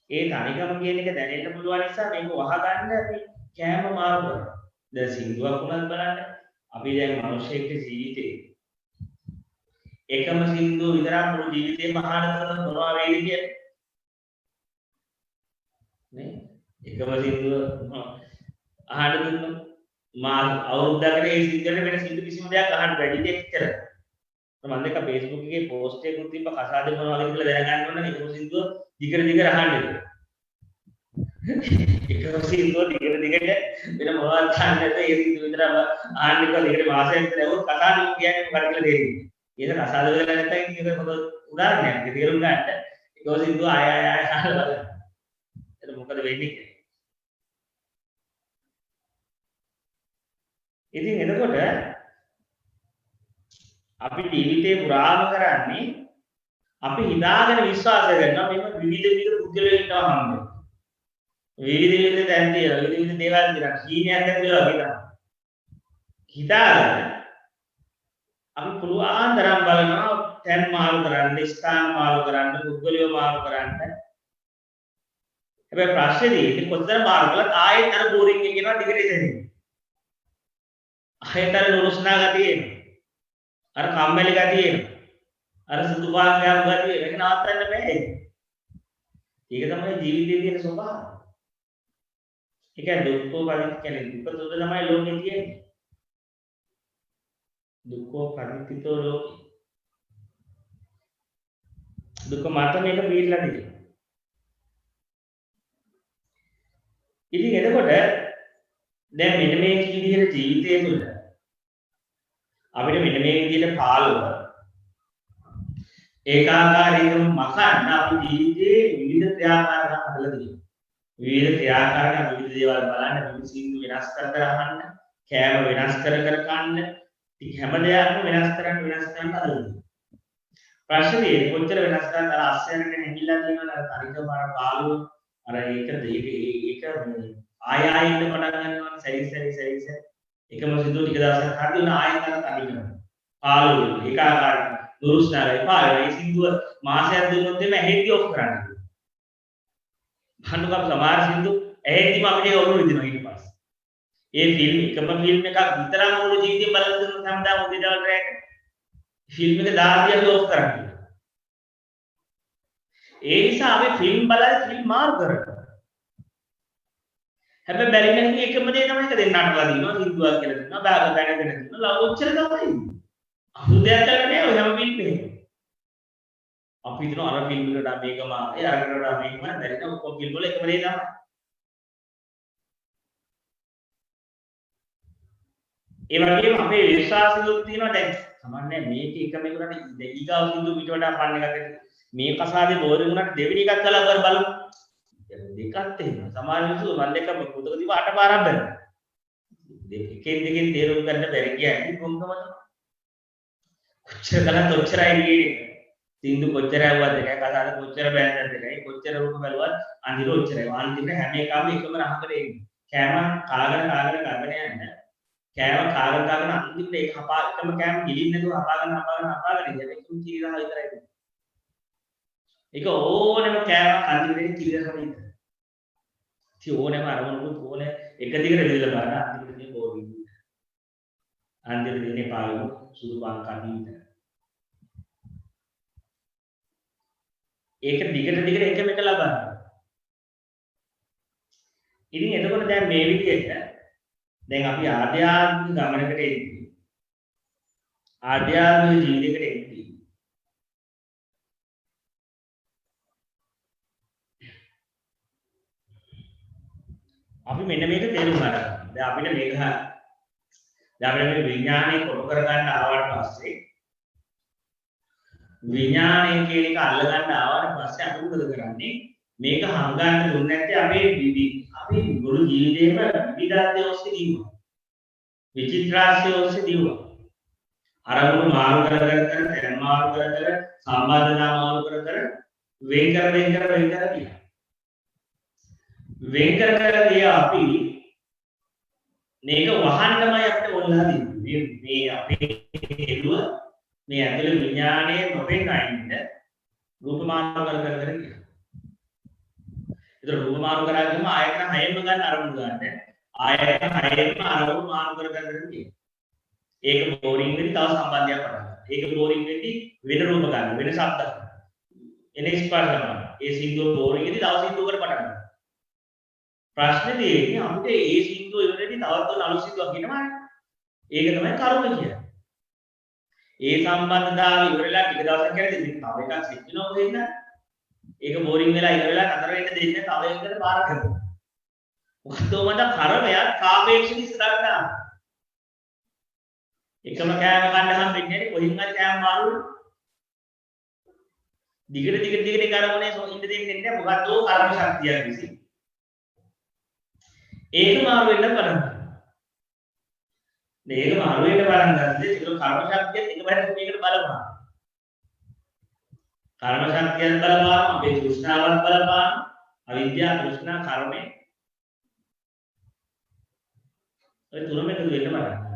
ඒ තනිකම කියන එක දැනෙන්න පුළුවන් නිසා මේක වහගන්න අපි කෑම මාරු කරනවා. දැන් සින්දුවක් වුණත් බලන්න අපි දැන් මිනිස්සෙක් ජීවිතේ එකම සින්දුව විතරක් මුළු ජීවිතේම අහන කරන මොනවා වේද කියන්නේ නේ එකම සින්දුව අහන්න දුන්නොත් මා අවුරුද්දකට ඒ සින්දුවට වෙන සින්දු කිසිම දෙයක් අහන්න බැරි දෙච්චර මම දැක්ක Facebook එකේ පෝස්ට් එකක් තිබ්බ කසාදේ මොනවා වගේ කියලා දැනගන්න ඕන නේ එකම සින්දුව දිගට අහන්න එකම සින්දුව දිගට වෙන මොනවද අහන්නද ඒ සින්දුව විතර අහන්න කියලා දිගට මාසයක් විතර ඇහුවොත් කසාදේ කියන්නේ මොකක්ද කියලා තේරෙන්නේ ඒක කසාද වෙලා නැත්නම් ඒක පොත උදාහරණයක් තේරුම් ගන්න එකම සින්දුව ආය අහලා බලන්න එතන මොකද වෙන්නේ ඉතින් එතකොට අපි ජීවිතේ පුරාම කරන්නේ අපි හිතාගෙන විශ්වාස කරනවා මේක විවිධ පුද්ගලයෝ ඉන්නවා හම්බෙන්නේ. විවිධ දැන් තියෙන විවිධ දේවල් දිනා කීනයක් ඇතුළේ වගේ තමයි. හිතාගෙන අපි පුළුවන් තරම් බලනවා තැන් මාරු කරන්න, ස්ථාන මාරු කරන්න, පුද්ගලයෝ මාරු කරන්න. හැබැයි ප්‍රශ්නේ තියෙන්නේ කොතන මාරු කළත් ආයෙත් අර බෝරින් එක කියනවා ටිකට ඉඳින්නේ. ආයෙත් අර නුරුස්නා ගතිය එනවා. අර කම්මැලි ගතිය එනවා. අර සුදු පාන් ගාම් ගතිය ඒක නවත්තන්න බෑ. ඒක තමයි ජීවිතයේ තියෙන ස්වභාවය. ඒ කියන්නේ දුක්ඛෝ පරිත්‍ති කියන්නේ දුක තුල තමයි ලෝකේ තියෙන්නේ. දුක්ඛෝ පරිත්‍තිතෝ ලෝකේ. දුක මත මේක පිළිලා තියෙනවා. ඉතින් එතකොට දැන් මෙන්න මේ විදිහට ජීවිතය තුළ අපිට මෙන්න මේ විදිහට පාළුව ඒකාකාරීවම මකන්න අපි ජීවිතේ විවිධ ක්‍රියාකාරකම් හදලා තියෙනවා. විවිධ ක්‍රියාකාරකම් විවිධ දේවල් බලන්න, විවිධ සින්දු වෙනස් කර අහන්න, කෑම වෙනස් කර කන්න, ඉතින් හැම දෙයක්ම වෙනස් කරන්න හදලා. ප්‍රශ්නේ කොච්චර වෙනස් කරන්න අර අස්සයන්ට හැංගිලා තියෙනවද අර තනිකම අර පාළුව අර ඒක ආයෙ ඉන්න පටන් ගන්නවා සැරි එකම සින්දුව ටික දවසක් හරි උන ආයෙත් අර තනිකම පාළුව ඒකාකාරී දුරුස්නාරයි පාළුව ඒ සින්දුව මාසයක් දුන්නොත් එමෙ ඇහෙද්දි ඔෆ් කරන්න. භානුකම් සමහර සින්දු ඇහෙද්දිම අපිට ඔළුව විදිනවා ඊට පස්සේ. ඒ එකම ෆිල්ම් එකක් විතරම මුළු ජීවිතේ බලලා දුන්නොත් හැමදාම උදේ දවල් රැයක ෆිල්ම් එක 10 ඔෆ් කරන්න. ඒ නිසා අපි ෆිල්ම් බලලා ෆිල්ම් මාරු කරනවා. හැබැයි බැරි නම් එකම දේ තමයි එක දෙන්නටලා දිනවා සින්දුවක් කියලා දෙනවා බාග බැනගෙන දෙනවා ලව් ඔච්චර තමයි. අහුදයක් කරන්නේ නැහැ ඔය හැම ෆිල්ම් එකම. අපි හිතනවා අර ෆිල්ම් වලට මේකම ඒ අරකට මේකම බැරි නම් ඔක්කොම ෆිල්ම් වල එකම දේ තමයි. ඒ වගේම අපේ විශ්වාසයුත් තියෙනවා දැන් සමහරවිට මේක එකම එකට ඊගාව සින්දු පිට වඩා පන්න එකකට මේ කසාදේ බෝරින් වුණාට දෙවෙනි එකක් කළා කර බලමු. දෙකක් එහෙම. සමහර මිනිස්සු මන් දෙක පුතක දිව අට පාරක් බැලුවා. දෙකෙන් තේරුම් ගන්න බැරි කියන්නේ කොම්කම තමයි. කොච්චර කලත් ඔච්චරයි කියන්නේ. සින්දු කොච්චර ඇව්වද එකයි කසාද කොච්චර බෑන්දද එකයි කොච්චර රූප බැලුවත් අඳිර ඔච්චරයි. අන්තිම හැම එකම එකම රහකට එන්නේ. කෑම කාගෙන යන්න. කෑම කාගෙන අන්තිමට ඒක හපා එකම කෑම ගිලින්න නැතුව හපාගෙන ඉන්න. ඒකම කීරහ විතරයි. ඒක ඕනෙම කෑමක් අන්තිමට කිලිරහම ඉන්න. ඉතින් ඕනෙම අරමුණුත් ඕනේ එක දිගට දෙවිලා බලන අන්තිමට මේ බෝඩි. අන්තිමට දෙන්නේ පාළු සුදු පාන් කන්නේ විතර. ඒක දිගට එකම එක ලබන්න. ඉතින් එතකොට දැන් මේ විදිහට දැන් අපි ආධ්‍යාත්මික ගමනකට එන්නේ. ආධ්‍යාත්මික ජීවිතයකට එන්නේ. අපි මෙන්න මේක තේරුම් ගන්න. දැන් අපිට මේක දැන් අපිට මේ විඥානය කොටු කර ගන්න ආවට පස්සේ විඥානය කියන එක අල්ල ගන්න ආවට පස්සේ අපි මොකද කරන්නේ? මේක හංගන්න දුන්නේ නැත්නම් අපේ මුළු ජීවිතේම විවිධත්වය ඔස්සේ දිනුවා. විචිත්‍රාස්‍ය ඔස්සේ දිනුවා. අරමුණු මාරු කර තැන් මාරු කර සම්බන්ධතා මාරු කර වෙන් කර කියලා. වෙන් කරදී අපි මේක වහන්නමයි අපිට ඕනලා දෙන්නේ. මේ අපේ හේතුව මේ ඇතුළේ විඥානයේ නොපෙන්නයින්ද රූප මාරු කර කියලා. ඒතර රූප මාරු කරාම ආයතන 6ම ගන්න අරමුණු ගන්න. ආයතන 6ම අරමුණු මාරු කර තියෙනවා. ඒක බෝරින් වෙදි තව සම්බන්ධයක් පටන් ගන්නවා. ඒක බෝරින් වෙදි වෙන රූප ගන්න, වෙන ශබ්ද ගන්න. එනේ ස්පර්ශ කරනවා. ඒ සින්දුව බෝරින් වෙදි තව සින්දුවකට පටන් ගන්නවා. ප්‍රශ්නේ තියෙන්නේ අපිට ඒ සින්දුව ඉවරෙදි තවත් අලුත් සින්දුවක් එනවානේ. ඒක තමයි කර්ම කියන්නේ. ඒ සම්බන්ධතාවය ඉවරලා ටික දවසක් යනදී මේක තව එකක් සිත් වෙනවා කොහෙන්ද? ඒක බෝරින් වෙලා ඉවරලා නතර වෙන්න දෙන්නේ තව එකකට පාර කරනවා. මොකද උමද කර්මයක් සාපේක්ෂව ඉස්සරහට දානවා. එකම කෑම කන්න හම් වෙන්නේ නැහැ කොහින් හරි කෑම මාරු දිගට කරමුනේ ඉන්න දෙන්නේ නැහැ මොකද්ද කර්ම ශක්තියක් විසින් ඒක මාරු වෙන්න බලන්න මේක මාරු වෙන්න බලන්න දැන් ඒක කර්ම ශක්තියත් එකපැත්තට මේකට බලපාන කර්ම ශක්තියත් බලපාන අපේ තෘෂ්ණාවත් බලපාන අවිද්‍යාව තෘෂ්ණා කර්මේ ඔය තුනම එකතු වෙන්න බලන්න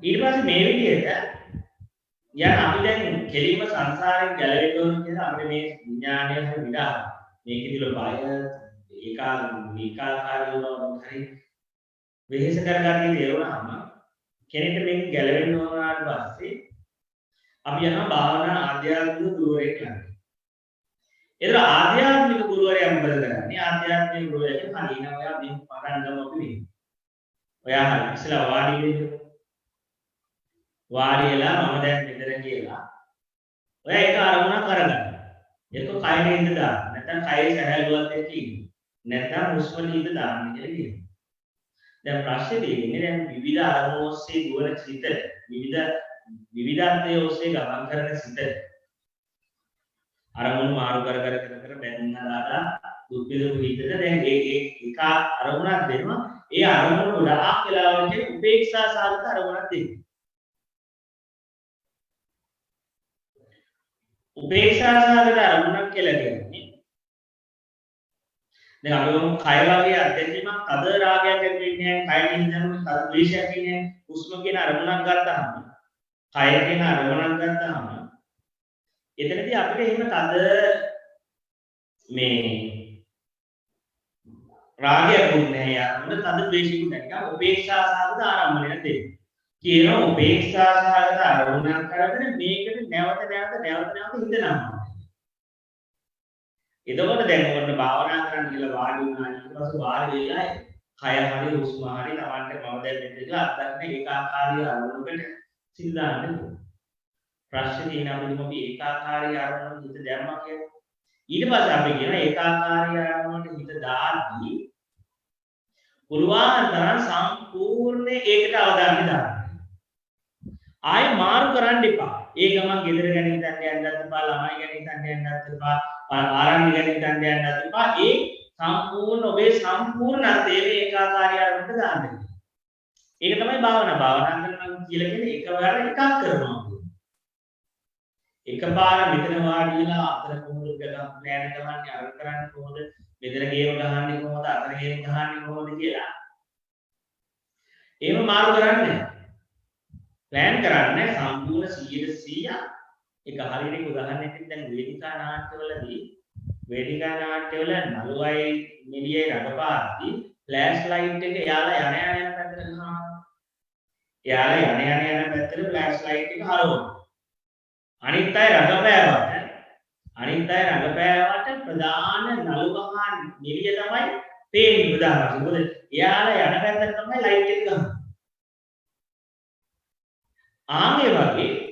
ඊට පස්සේ මේ විදිහට යන අපි දැන් කෙලින්ම සංසාරයෙන් ගැලවෙන්න ඕන කියලා අපේ මේ විඥානය හරි විඩා මේකේ තිබුණ බය ඒකාකාරී වුණා හරි වෙහෙස කරගන්නේ තේරුණාම කෙනෙක්ට මේක ගැලවෙන්න ඕනාට පස්සේ අපි යනවා භාවනා ආධ්‍යාත්මික ගුරුවරයෙක් ළඟට. ඒතර ආධ්‍යාත්මික ගුරුවරයා මොකද කරන්නේ? ආධ්‍යාත්මික ගුරුවරයා කලින් ඔයා මේ පටන් ගමු අපි මේ. ඔයා හරි ඉස්සලා වාඩි වෙන්න වාඩිලා මම දැන් මෙතන කියලා. ඔය ඒක අරමුණ කරගන්න. ඒක කයෙ ඉඳ දාන්න. නැත්නම් කයේ සැහැල්ලුවත් එක්ක ඉන්න. නැත්නම් හුස්ම නිද දාන්න කියලා කියනවා. දැන් ප්‍රශ්නේ තියෙන්නේ දැන් විවිධ අරමුණු ඔස්සේ දුවන සිත විවිධත්වයේ ඔස්සේ ගමන් කරන සිත අරමුණු මාරු කර බැඳලා දුක් විඳපු හිතට දැන් ඒ එක අරමුණක් දෙනවා. ඒ අරමුණ ගොඩාක් වෙලාවට උපේක්ෂා සාගත අරමුණක් දෙනවා. උපේක්ෂා සාගත අරමුණක් කියලා කියන්නේ දැන් අපි වමු කය වගේ අත්දැකීමක් තද රාගයක් ඇති වෙන්නේ නැහැ කය නිදනම තද ද්වේෂයක් ඉන්නේ හුස්ම කියන අරමුණක් ගත්තාම කය කියන අරමුණක් ගත්තාම එතනදී අපිට එහෙම තද මේ රාගයක් දුන්නේ නැහැ අරමුණ තද ද්වේෂයක් නැහැ උපේක්ෂා සාගත ආරම්භණයක් දෙන්නේ කියන උපේක්ෂා සහගත අරමුණක් කරගෙන මේකට නැවත හිතනවා. එතකොට දැන් ඔන්න භාවනා කරන්න කියලා වාඩි වුණා ඊට පස්සේ වාඩි වෙලා කය හරි හුස්ම හරි Tamanට මම දැන් මෙතන අත්දැකීම ඒකාකාරී අරමුණකට සිල් දාන්න ඕනේ. ප්‍රශ්නේ තියෙන අපිට අපි ඒකාකාරී අරමුණකට හිත දැම්මා කියලා. ඊට පස්සේ අපි කියන ඒකාකාරී අරමුණකට හිත දාද්දී පුළුවන් තරම් සම්පූර්ණ ඒකට අවධානය දාන්න. ආය මාරු කරන්න එපා. ඒ ගමන් ගෙදර ගැන හිතන්න යන්නත් එපා, ළමයි ගැන හිතන්න යන්නත් එපා, ආරම්භ ගැන හිතන්න යන්නත් එපා. ඒ සම්පූර්ණ ඔබේ සම්පූර්ණත්වයේ ඒකාකාරී අරමුණට දාන්න. ඒක තමයි භාවනා. භාවනා කරනවා කියලා කියන්නේ එකවර එකක් කරනවා. එකපාර මෙතන වාඩි වෙලා අතර කොහොමද ගලන් ප්ලෑන් ගමන්නේ අර කරන්නේ කොහොමද? මෙතන ගේම ගහන්නේ කොහොමද? අතර ගේම ගහන්නේ කොහොමද කියලා. එහෙම මාරු කරන්නේ නැහැ. ප්ලෑන් කරන්නේ සම්පූර්ණ 100% ඒක හරියට උදාහරණයක් දැන් වේදිකා නාට්‍යවල නළුවයි නිලියයි රඟපාද්දී ෆ්ලෑෂ් ලයිට් එක යාලා යන පැත්තට ගහනවා. යාලා යන පැත්තට ෆ්ලෑෂ් ලයිට් එක හරවනවා. අනිත් අය රඟපෑවට ප්‍රධාන නළුවහා නිලිය තමයි පේන්නේ උදාහරණයක්. මොකද යාලා යන පැත්තට තමයි ලයිට් එක ගහන්නේ. ආගේ වගේ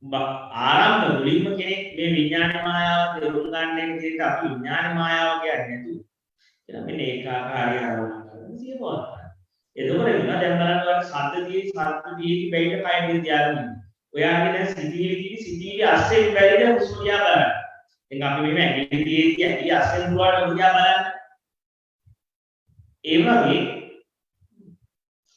ආරම්භ මුලින්ම කෙනෙක් මේ විඥාන මායාව තේරුම් ගන්න එක විදිහට අපි විඥාන මායාව කියන්නේ නැතුව කියලා මෙන්න ඒකාකාරී අරමුණක් කරගෙන සිය පවත්වා. එතකොට වෙනවා දැන් බලන්න ඔයාලට සද්දදී බැයිට කයින් තියාගෙන. ඔයාගේ දැන් සිතිවිලි අස්සෙන් බැරිද හුස්ම දිහා බලන්න. දැන් අපි මෙහෙම ඇඟිලි ඇඟිලි අස්සෙන් දුවන දිහා බලන්න. ඒ වගේ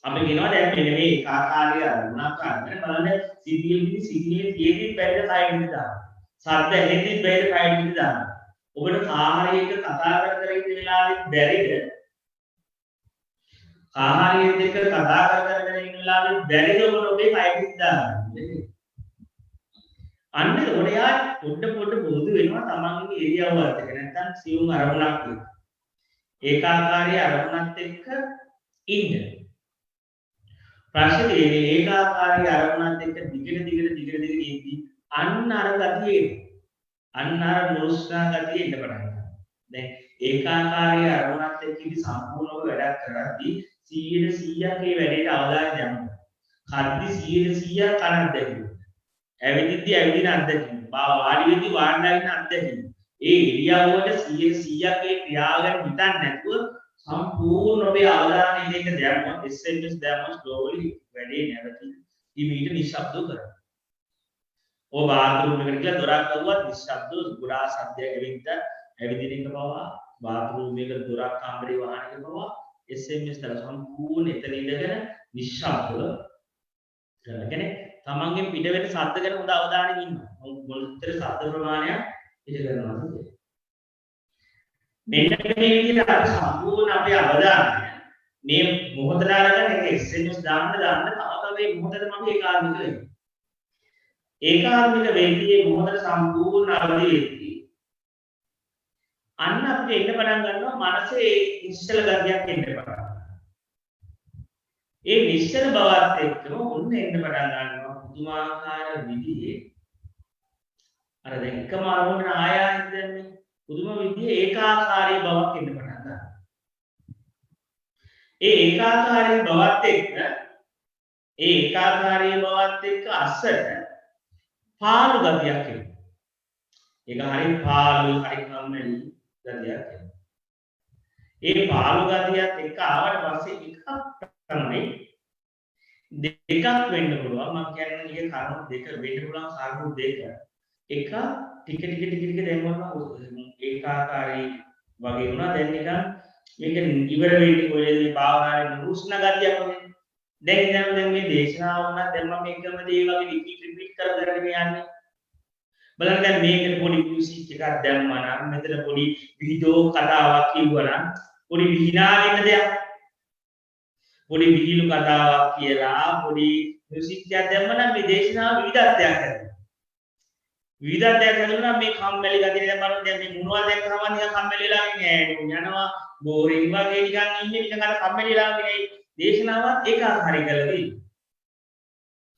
අපි කියනවා දැන් මෙන්න මේ ඒකාකාරී අරමුණක් ගන්න බලන්න සිතිවිලි තියෙද්දි බැරිද කයින් දාන්න. සද්ද ඇහෙද්දි බැරිද කයින් දාන්න. ඔබට කාහාරයක කතා කර ඉන්න වෙලාවෙත් බැරිද කාහාරයක දෙක කතා කර ඉන්න වෙලාවෙත් බැරිද ඔබට ඔබේ කයින් දාන්න. අන්න ඔය යා පොඩ පොදු වෙනවා තමන්ගේ ඉරියව්වත් එක නැත්නම් සියුම් අරමුණක් එක්ක. ඒකාකාරී අරමුණත් එක්ක ඉන්න. ප්‍රශ්නේ මේ ඒකාකාරී අරමුණත් එක්ක දිගට ඉද්දි අන්න අර ගතියේ අන්න අර නුරුස්නා ගතිය එන්න පටන් ගන්නවා. දැන් ඒකාකාරී අරමුණත් එක්ක ඉඳි සම්පූර්ණව වැඩක් කරද්දී 100%ක් ඒ වැඩේට අවධානය යොමු කරනවා. කද්දි 100%ක් කනක් දැකීම. ඇවිදිද්දි ඇවිදින අත්දැකීම. වාඩි වෙද්දි වාඩිලා ඉන්න අත්දැකීම. ඒ ඉරියව්වට 100%ක් ඒ ක්‍රියාවෙන් හිතන්නේ නැතුව සම්පූර්ණ ඔබේ අවධානය දෙක දැම්මොත් SMS දැම්මොත් ස්ලෝලි වැඩේ නැවති ඉමීට නිශ්ශබ්දව කරනවා. ඔය බාත්රූම් එකට ගිහලා දොරක් අහුවත් නිශ්ශබ්දව ගොඩාක් ශබ්දයක් ඇවිදින එක පවා බාත්රූම් එක දොරක් කාමරේ වහන එක පවා SMS තල සම්පූර්ණ එතන ඉඳගෙන නිශ්ශබ්දව කරගෙන තමන්ගෙන් පිට වෙන ශබ්ද ගැන හොඳ අවධානයෙන් ඉන්නවා. මොනතර ශබ්ද ප්‍රමාණයක් පිට කරනවාද? මෙන්න මේ විදිහට අපි සම්පූර්ණ අපේ අවධානය මේ මොහොතට අරගෙන ඒක SMS දාන්න තව මේ මොහොතට මම ඒකාන්තික වෙනවා. ඒකාන්තික වෙන්නේ මොහොතට සම්පූර්ණ අවදි වෙද්දී අන්න අපිට එන්න පටන් ගන්නවා මනසේ නිශ්චල ගතියක් එන්න පටන් ගන්නවා. ඒ නිශ්චල බවත් එක්කම ඔන්න එන්න පටන් ගන්නවා පුදුමාකාර විදිහේ අර දැන් එකම අරමුණ ආයයන් දැන්නේ පුදුම විදිහේ ඒකාකාරී බවක් එන්න පටන් ගන්නවා. ඒ ඒකාකාරී බවත් එක්ක අස්සට පාළු ගතියක් එනවා. ඒක හරිය පාළු හරිය කම්මැලි ගතියක් එනවා. ඒ පාළු ගතියත් එක්ක ආවට පස්සේ එකක් තමයි දෙකක් වෙන්න පුළුවන්. මම කියන්නේ ඊයේ කරුණු දෙක වෙන්න පුළුවන් කරුණු දෙක. එක ටික දැන් මොනවා ඒකාකාරී වගේ වුණා. දැන් නිකන් මේක ඉවර වෙන්නේ කොහෙද මේ භාවනාවේ නුරුස්න ගතියක් වගේ. දැන් මේ දේශනාව වුණා දැන් මම එකම දේ වගේ රිපීට් කරගෙන යන්නේ. බලන්න දැන් මේකට පොඩි මියුසික් එකක් දැම්මා නම් මෙතන පොඩි වීඩියෝ කතාවක් කිව්වා නම් පොඩි විහිනාගෙන දෙයක් පොඩි විහිළු කතාවක් කියලා පොඩි මියුසික් එකක් දැම්මා නම් මේ දේශනාව විවිධත්වයක් හැදෙනවා. විවිධත්වයක් හැදුණා මේ කම්මැලි ගතිය දැන් බලන්න දැන් මේ මොනවද දැක්කම නිකන් කම්මැලි වෙලා ඉන්නේ යනවා බෝරින් වගේ නිකන් ඉන්නේ නිකන් අර කම්මැලි වෙලා ඉන්නේ දේශනාවත් ඒකාකාරී කරලා තියෙනවා.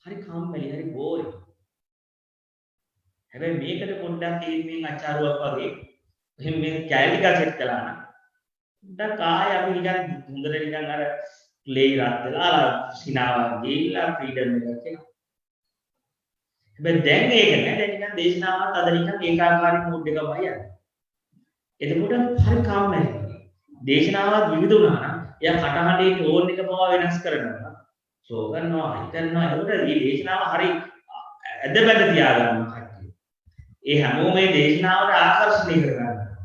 හරි කම්මැලි හරි බෝරින්. හැබැයි මේකට පොඩ්ඩක් තීරණයෙන් අචාරුවක් වගේ එහෙනම් මේ කැලික සෙට් කළා නම් පොඩ්ඩක් ආය අපි නිකන් හොඳට නිකන් අර ප්ලේ රත් වෙලා සිනාවක් ගිහිල්ලා ෆ්‍රීඩම් එකක් එනවා. හැබැයි දැන් ඒක නෑ දැන් නිකන් දේශනාවත් අද නිකන් ඒකාකාරී මූඩ් එකමයි යන්නේ. එතකොට හරි කම්මැලි. දේශනාවත් විවිධ වුණා නම් එයා කටහඬේ ටෝන් එක පවා වෙනස් කරනවා. ෂෝ කරනවා හිතනවා ඒකට මේ දේශනාව හරි ඇදබැද තියාගන්නවා කට්ටිය. ඒ හැමෝම මේ දේශනාවට ආකර්ෂණය කරගන්නවා.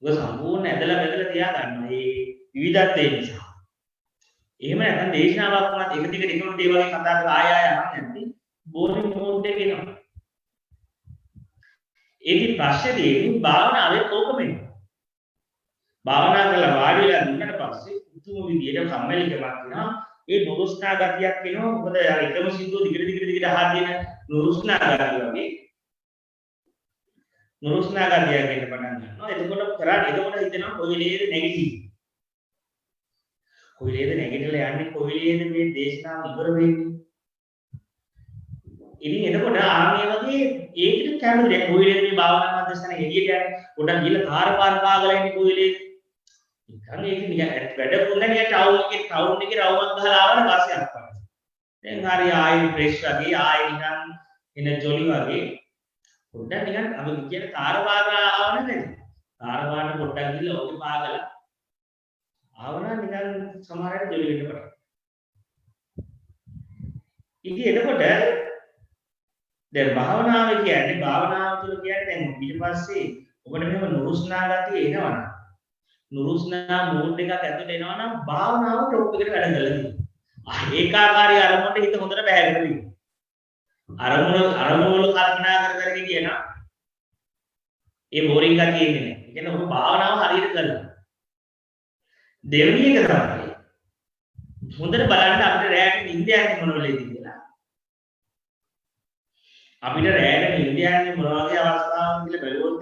ඔය සම්පූර්ණ ඇදලා බෙදලා තියාගන්නවා මේ විවිධත්වය නිසා. එහෙම නැත්නම් දේශනාවක් වුණත් එක දිගට එකම දේ වගේ කතා කරලා ආය යන්නේ බෝරින් මෝඩ් එකේ එනවා. ඒකේ ප්‍රශ්නේ තියෙන්නේ භාවනාවේ කොකම එනවා. භාවනා කරලා වාඩි වෙලා ඉන්නට පස්සේ උතුම් විදියට කම්මැලිකමක් වෙනවා. ඒ නුරුස්නා ගතියක් එනවා. මොකද අර එකම සිද්ධුව දිගට අහගෙන නුරුස්නා ගතිය වගේ නුරුස්නා ගතියක් එන්න පටන් ගන්නවා. එතකොට හිතෙනවා කොයිලේද නැගිටලා යන්නේ කොයිලේද මේ දේශනාව ඉවර වෙන්නේ. ඉතින් එතකොට ආන්නේ වගේ ඒකට කැමති කොයිලේද මේ භාවනා මධ්‍යස්ථාන එළියට යන්නේ. පොඩක් ගිහලා තාරපාර පාගලා ඉන්නේ කොයිලේද. නිකන් ඒක නිකන් වැඩ පුරුණ නිකන් ටවුන් එකේ රවුමක් ගහලා ආවට පස්සේ අත්පත්. දැන් හරි ආයෙ ෆ්‍රෙෂ් වගේ ආයෙ නිකන් එන ජොලි වගේ පොඩ්ඩක් නිකන් අපි කියන තාරපාර ආවනේ නේද? තාරපාරට පොඩ්ඩක් ගිහලා ඔක පාගලා ආවනම් නිකන් සමහරවිට ජොලි වෙන්න පටන්. ඉතින් එතකොට දැන් භාවනාව කියන්නේ භාවනාව තුළ කියන්නේ දැන් ඊට පස්සේ ඔබට මෙහෙම නුරුස්නා ගතිය එනවනම් නුරුස්නා මූඩ් එකක් ඇතුළට එනවනම් භාවනාව ටොප් එකට වැඩ කරලා තියෙනවා. ඒකාකාරී අරමුණට හිත හොඳට බැහැගෙන තියෙනවා. අරමුණ වල කල්පනා කර කියනවා. ඒ බෝරින් ගතිය එන්නේ නැහැ. ඒ කියන්නේ ඔබ භාවනාව හරියට කරලා. දෙවෙනි එක තමයි හොඳට බලන්න අපිට රැයට නිින්ද යන්නේ මොන වෙලේද කියලා. අපිට රැයට නිින්ද යන්නේ මොන වගේ අවස්ථාවකද කියලා බැලුවොත්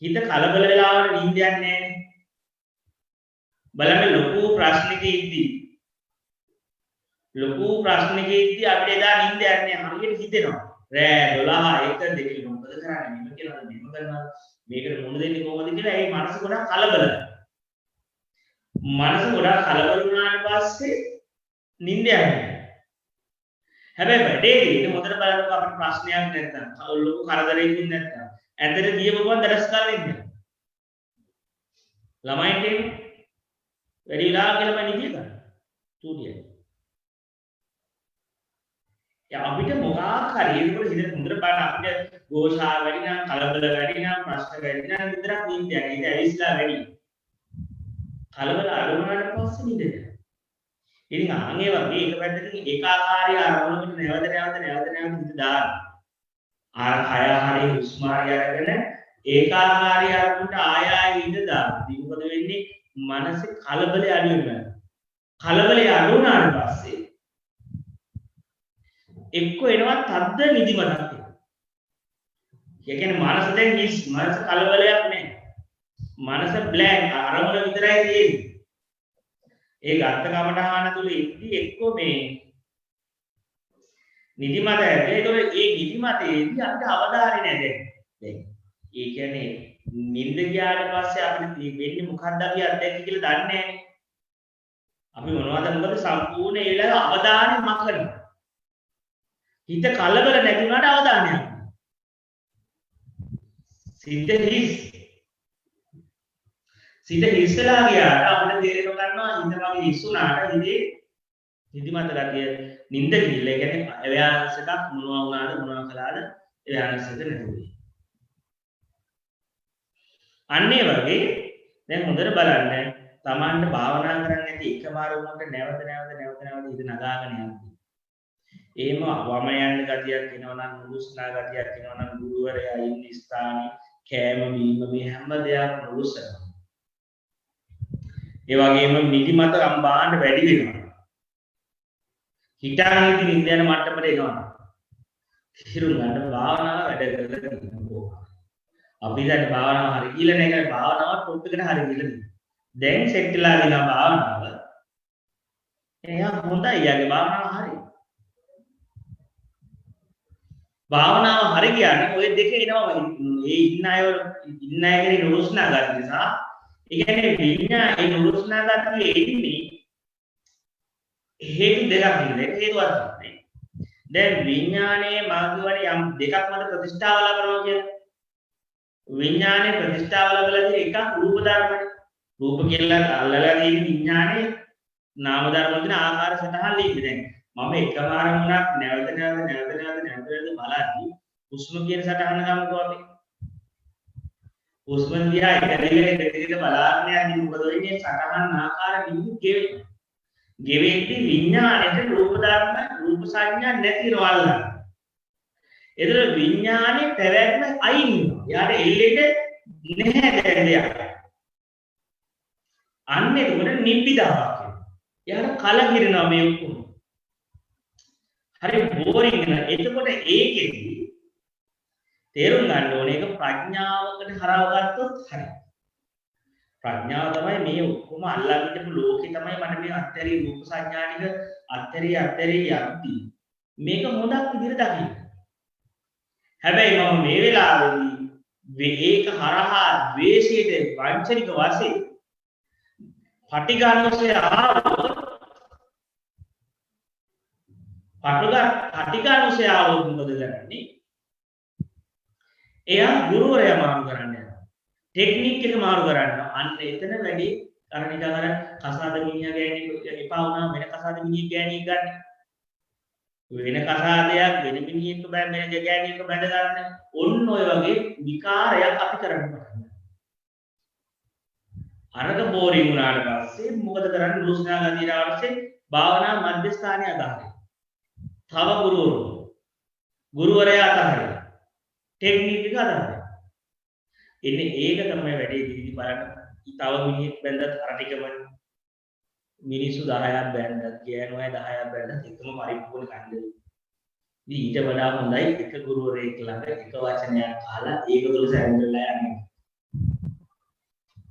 හිත කලබල වෙලාවට නිින්ද යන්නේ නැහැ. බලන්න ලොකු ප්‍රශ්නකෙදී අපිට එදා නිින්ද යන්නේ හරියට හිතෙනවා. රෑ 12 1 2 මොකද කරන්නේ මෙන්න කියලා මෙන්න කරනවා මේකට මුණ දෙන්නේ කොහොමද කියලා ඒ මනස ගොඩක් කලබලයි. මනස ගොඩක් කලබල වුණාට පස්සේ නිින්ද යන්නේ. හැබැයි වැඩේදී හොඳට බලනකොට අපිට ප්‍රශ්නයක් නැත්තම් ලොකු කරදරයකින් නැත්තම් ඇඳට ගියම ගමන් දරස් කරලා ඉන්නේ. ළමයින්ට වැඩි වෙලා කියලා මම නිදිය ගන්න. චූටියයි. අපිට මොකක් හරි ඒක හිතේ හොඳට බලන්න අපිට ගෝෂා වැඩි නම් කලබල වැඩි නම් ප්‍රශ්න වැඩි නම් විතරක් නිින්ද යන්නේ. ඒක ඇවිස්ලා වැඩි. කලබල අඩු වුණාට පස්සේ නිින්ද යනවා. ඉතින් ආන්ගේ වගේ එක පැත්තකින් ඒකාකාරී අරමුණකට නැවත හිත දාන්න. ආර කය හරිය හුස්ම හරිය අරගෙන ඒකාකාරී අරමුණට ආය හිත දාන්න. ඉතින් මොකද වෙන්නේ? මනසේ කලබලය අඩු වෙනවා. කලබලය අඩු වුණාට පස්සේ එක්ක එනවා තද්ද නිදිමතක් එනවා. ඒ කියන්නේ මනස දැන් හිස් මනස කලබලයක් නැහැ. මනස බ්ලැන්ක් අරමුණ විතරයි තියෙන්නේ. ඒ ගත්ත කමටහන තුල ඉද්දි එක්ක මේ නිදිමත ඇති. ඒතකොට ඒ නිදිමතේදී අපිට අවධානය නැහැ දැන්. ඒ කියන්නේ නිින්ද ගියාට පස්සේ අපිට වෙන්නේ මොකක්ද අපි අත්දැකී කියලා දන්නේ නැහැ. අපි මොකද සම්පූර්ණ ඒ වෙලාවේ අවධානය මකනවා. හිත කලබල නැති වුණාට අවධානයක්. සිත හිස්සලා ගියාට අපිට තේරෙන්න ගන්නවා හිත වගේ හිස්සුණාට හිතේ නිදිමත ගතිය නිින්ද ගිහිල්ලා ඒ කියන්නේ අවයානස් එකක් මොනවා වුණාද මොනවා කළාද අවයානස් එක නැතුයි. අන්න ඒ වගේ දැන් හොඳට බලන්න තමන්ට භාවනා කරන්න නැති එකම අරමුණට නැවත හිත නගාගෙන යනවා. එහෙම වම යන්න ගතියක් එනවා නම් නුරුස්නා ගතියක් එනවා නම් ගුරුවරයා ඉන්න ස්ථානේ කෑම බීම මේ හැම දෙයක්ම නුරුස්නවා. ඒ වගේම නිදිමත අම්බාන්න වැඩි වෙනවා. හිතාගෙන ඉඳින් නිින්ද යන මට්ටමට එනවා. හිරු ගන්න භාවනාව වැඩ කරලා අපි දැන් භාවනාව හරි කියලා නේද භාවනාව ටොප් එකට හරි කියලා දැන් සෙට් වෙලා දෙනවා භාවනාව. එයා හොඳයි යාගේ භාවනාව හරි. භාවනාව හරි කියන්නේ ඔය දෙක එනවා ඒ ඉන්න අයගේ නුරුස්නා ගන්න නිසා ඒ කියන්නේ විඤ්ඤාණය නුරුස්නා ගතිය එන්නේ හේතු දෙකක් ඉන්නේ හේතුවක් තමයි. දැන් විඤ්ඤාණයේ මාර්ගවල යම් දෙකක් මත ප්‍රතිෂ්ඨාව ලබනවා කියන්නේ විඤ්ඤාණය ප්‍රතිෂ්ඨාව ලැබලා තියෙන එකක් රූප ධර්මනේ. රූප කියලා අල්ලලා තියෙන විඤ්ඤාණය නාම ධර්ම වලින් ආකාර සටහන් ලියන්නේ. දැන් මම එකම අරමුණක් නැවත බලද්දී හුස්ම කියන සටහන ගමුකෝ අපි. හුස්ම දිහා එක දිගට බලාගෙන යද්දී මොකද වෙන්නේ? සටහන් ආකාර නිදි ගෙවෙනවා. ගෙවෙද්දී විඤ්ඤාණයට රූප ධර්ම රූප සංඥා නැතිරවල්ලා. ඒතර විඤ්ඤාණේ පැවැත්ම අයින් වෙනවා. යාට එල්ලෙන්නේ නැහැ දැන් දෙයක්. අන්න ඒකට නිබ්බිදාවක් කියනවා. යාට කලකිරෙනවා මේ ඔක්කොම. හරි බෝරින් වෙන. එතකොට ඒකෙදි තේරුම් ගන්න ඕනේ ඒක ප්‍රඥාවකට හරවගත්තොත් හරි. ප්‍රඥාව තමයි මේ ඔක්කොම අල්ලා ගන්නපු ලෝකේ තමයි මට මේ අත්හැරි රූප සංඥා ටික අත්හැරි යද්දි මේක හොඳක් විදිහට දකින්න. හැබැයි මම මේ වෙලාවේදී ඒක හරහා ද්වේෂයේ වංචනික වශයෙන් පටිඝානෝසේ පටිඝානෝසේ ආවොත් මොකද කරන්නේ? එයා ගුරුවරයා මාරු කරන්න යනවා. ටෙක්නික් එක මාරු කරන්න. අන්න එතන වැඩි අර නිකන් අර කසාද මිනිහා ගෑණි එපා වුණා වෙන කසාද මිනිහෙක් ගෑණියෙක් ගන්න. වෙන කසාදයක් වෙන මිනිහෙක් වෙන ගෑණියෙක් බැඳ ගන්න. ඔන්න ඔය වගේ විකාරයක් අපි කරන්න පටන් ගන්නවා. අරක බෝරින් වුණාට පස්සේ මොකද කරන්නේ? රුස්නා ගතියට අවශ්‍ය භාවනා මධ්‍යස්ථානය අදාහරයි. තව ගුරුවරයා අදාහරයි. ටෙක්නික් එක අදාහරයි. එන්නේ ඒක තමයි වැඩේ දිවි බලන්න. තව මිනිහෙක් බැඳත් අර ටිකම මිනිස්සු 10ක් බැඳත් ගෑනු අය 10ක් බැඳත් එකම පරිපූර්ණ කන්දේ. ඉතින් ඊට වඩා හොඳයි එක ගුරුවරයෙක් ළඟ එක වචනයක් අහලා ඒක තුළ සැලෙන්නලා යන්නේ.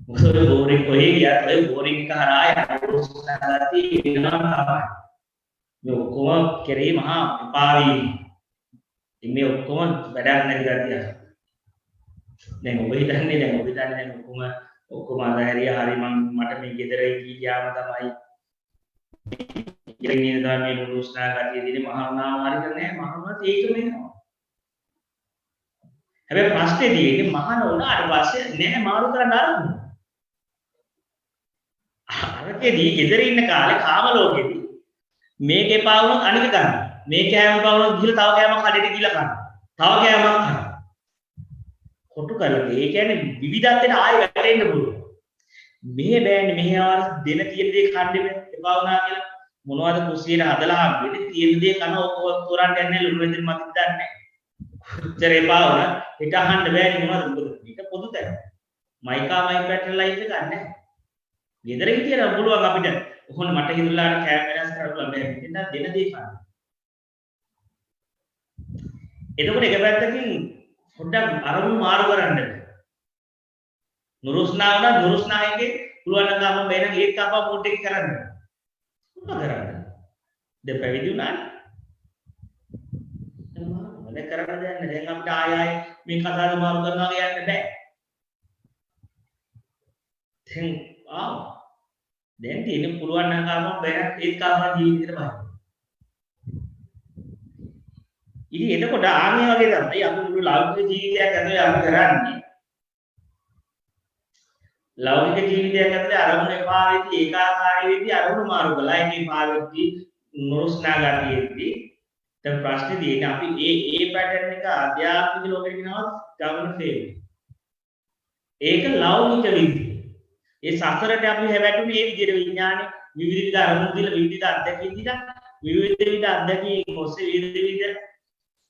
මොකද බෝරින් කොහේ ගියත් ඔය බෝරින් එක හරහා යනකොට සුසාරති වෙනවා තමයි. මේ ඔක්කොම කෙරේ මහා පාවී. මේ ඔක්කොම වැඩක් නැති ගතිය. දැන් ඔබ හිතන්නේ ඔක්කොම අදහැරිය හරි මට මේ ගෙදර ගියාම තමයි ඉතින් මේ නුරුස්නා ගතිය දිනේ මහානාම හරි කරන්නේ මහානවත් ඒකම වෙනවා. හැබැයි ප්‍රශ්නේ තියෙන්නේ මහාන වුණාට පස්සේ නෑ මාරු කරන්න ආරම්භ. අරකේදී ගෙදර ඉන්න කාලේ කාම ලෝකෙදී මේක එපා වුණොත් අනික ගන්න. මේ කෑම එපා වුණොත් ගිහලා තව කෑමක් කඩේට ගිහලා කන්න. තව කෑමක් කන්න. කොටු කරලා ඒ කියන්නේ විවිධත්වයට ආයෙ වැටෙන්න පුළුවන්. මෙහෙ බෑනේ මෙහෙ ආවල් දෙන තියෙන දේ කන්න එපා වුණා කියලා මොනවද කුසියට හදලා හම්බෙන්නේ තියෙන දේ කන ඔක තෝරන්න යන්නේ ලුණු වෙදින් මතින් දන්නේ. කොච්චර එපා වුණා ඒක අහන්න බෑනේ මොනවද මොකද මේක පොදු තැන. මයිකා මයික් පැටර්ලා ඉන්න ගන්න. ගෙදර හිටියනම් පුළුවන් අපිට ඔහොන මට හිතුලාට කැමරාස් කරලා බෑ මෙතන දෙන දේ කන්න. එතකොට එක පැත්තකින් පොඩ්ඩක් අරමුණු මාරු කරන්න. නුරුස්නා වුණා නුරුස්නා එකේ පුළුවන් නම් ගම බේන ඒත් කපා මොඩ් එක කරන්න. මොකද කරන්නේ? දැන් පැවිදි වුණානේ. දැන් කරන්න දෙයක් නැහැ. දැන් අපිට ආයෙ මේ කතාව මාරු කරනවා කියන්න බෑ. දැන් තියෙන පුළුවන් නම් ගම බේන ඒත් කපා ජීවිතේට බහින්න. ඉතින් එතකොට ආන්නේ වගේ තමයි අපි මුළු ලෞකික ජීවිතයක් ඇතුලේ අපි කරන්නේ. ලෞකික ජීවිතයක් ඇතුලේ අරමුණ එපා වෙද්දී ඒකාකාරී වෙද්දී අරමුණ මාරු කළා. ඒකේ පාවෙද්දී නුරුස්නා ගතියෙද්දී දැන් ප්‍රශ්නේ තියෙන්නේ අපි ඒ පැටර්න් එක ආධ්‍යාත්මික ලෝකෙට ගෙනවත් ගමන තේරෙන්නේ. ඒක ලෞකික විදිය. ඒ සසරට අපි හැවැටුනේ මේ විදිහට විඥානේ විවිධ අරමුණු දිලා විවිධ අත්දැකීම් දිලා විවිධ අත්දැකීම් ඔස්සේ විවිධ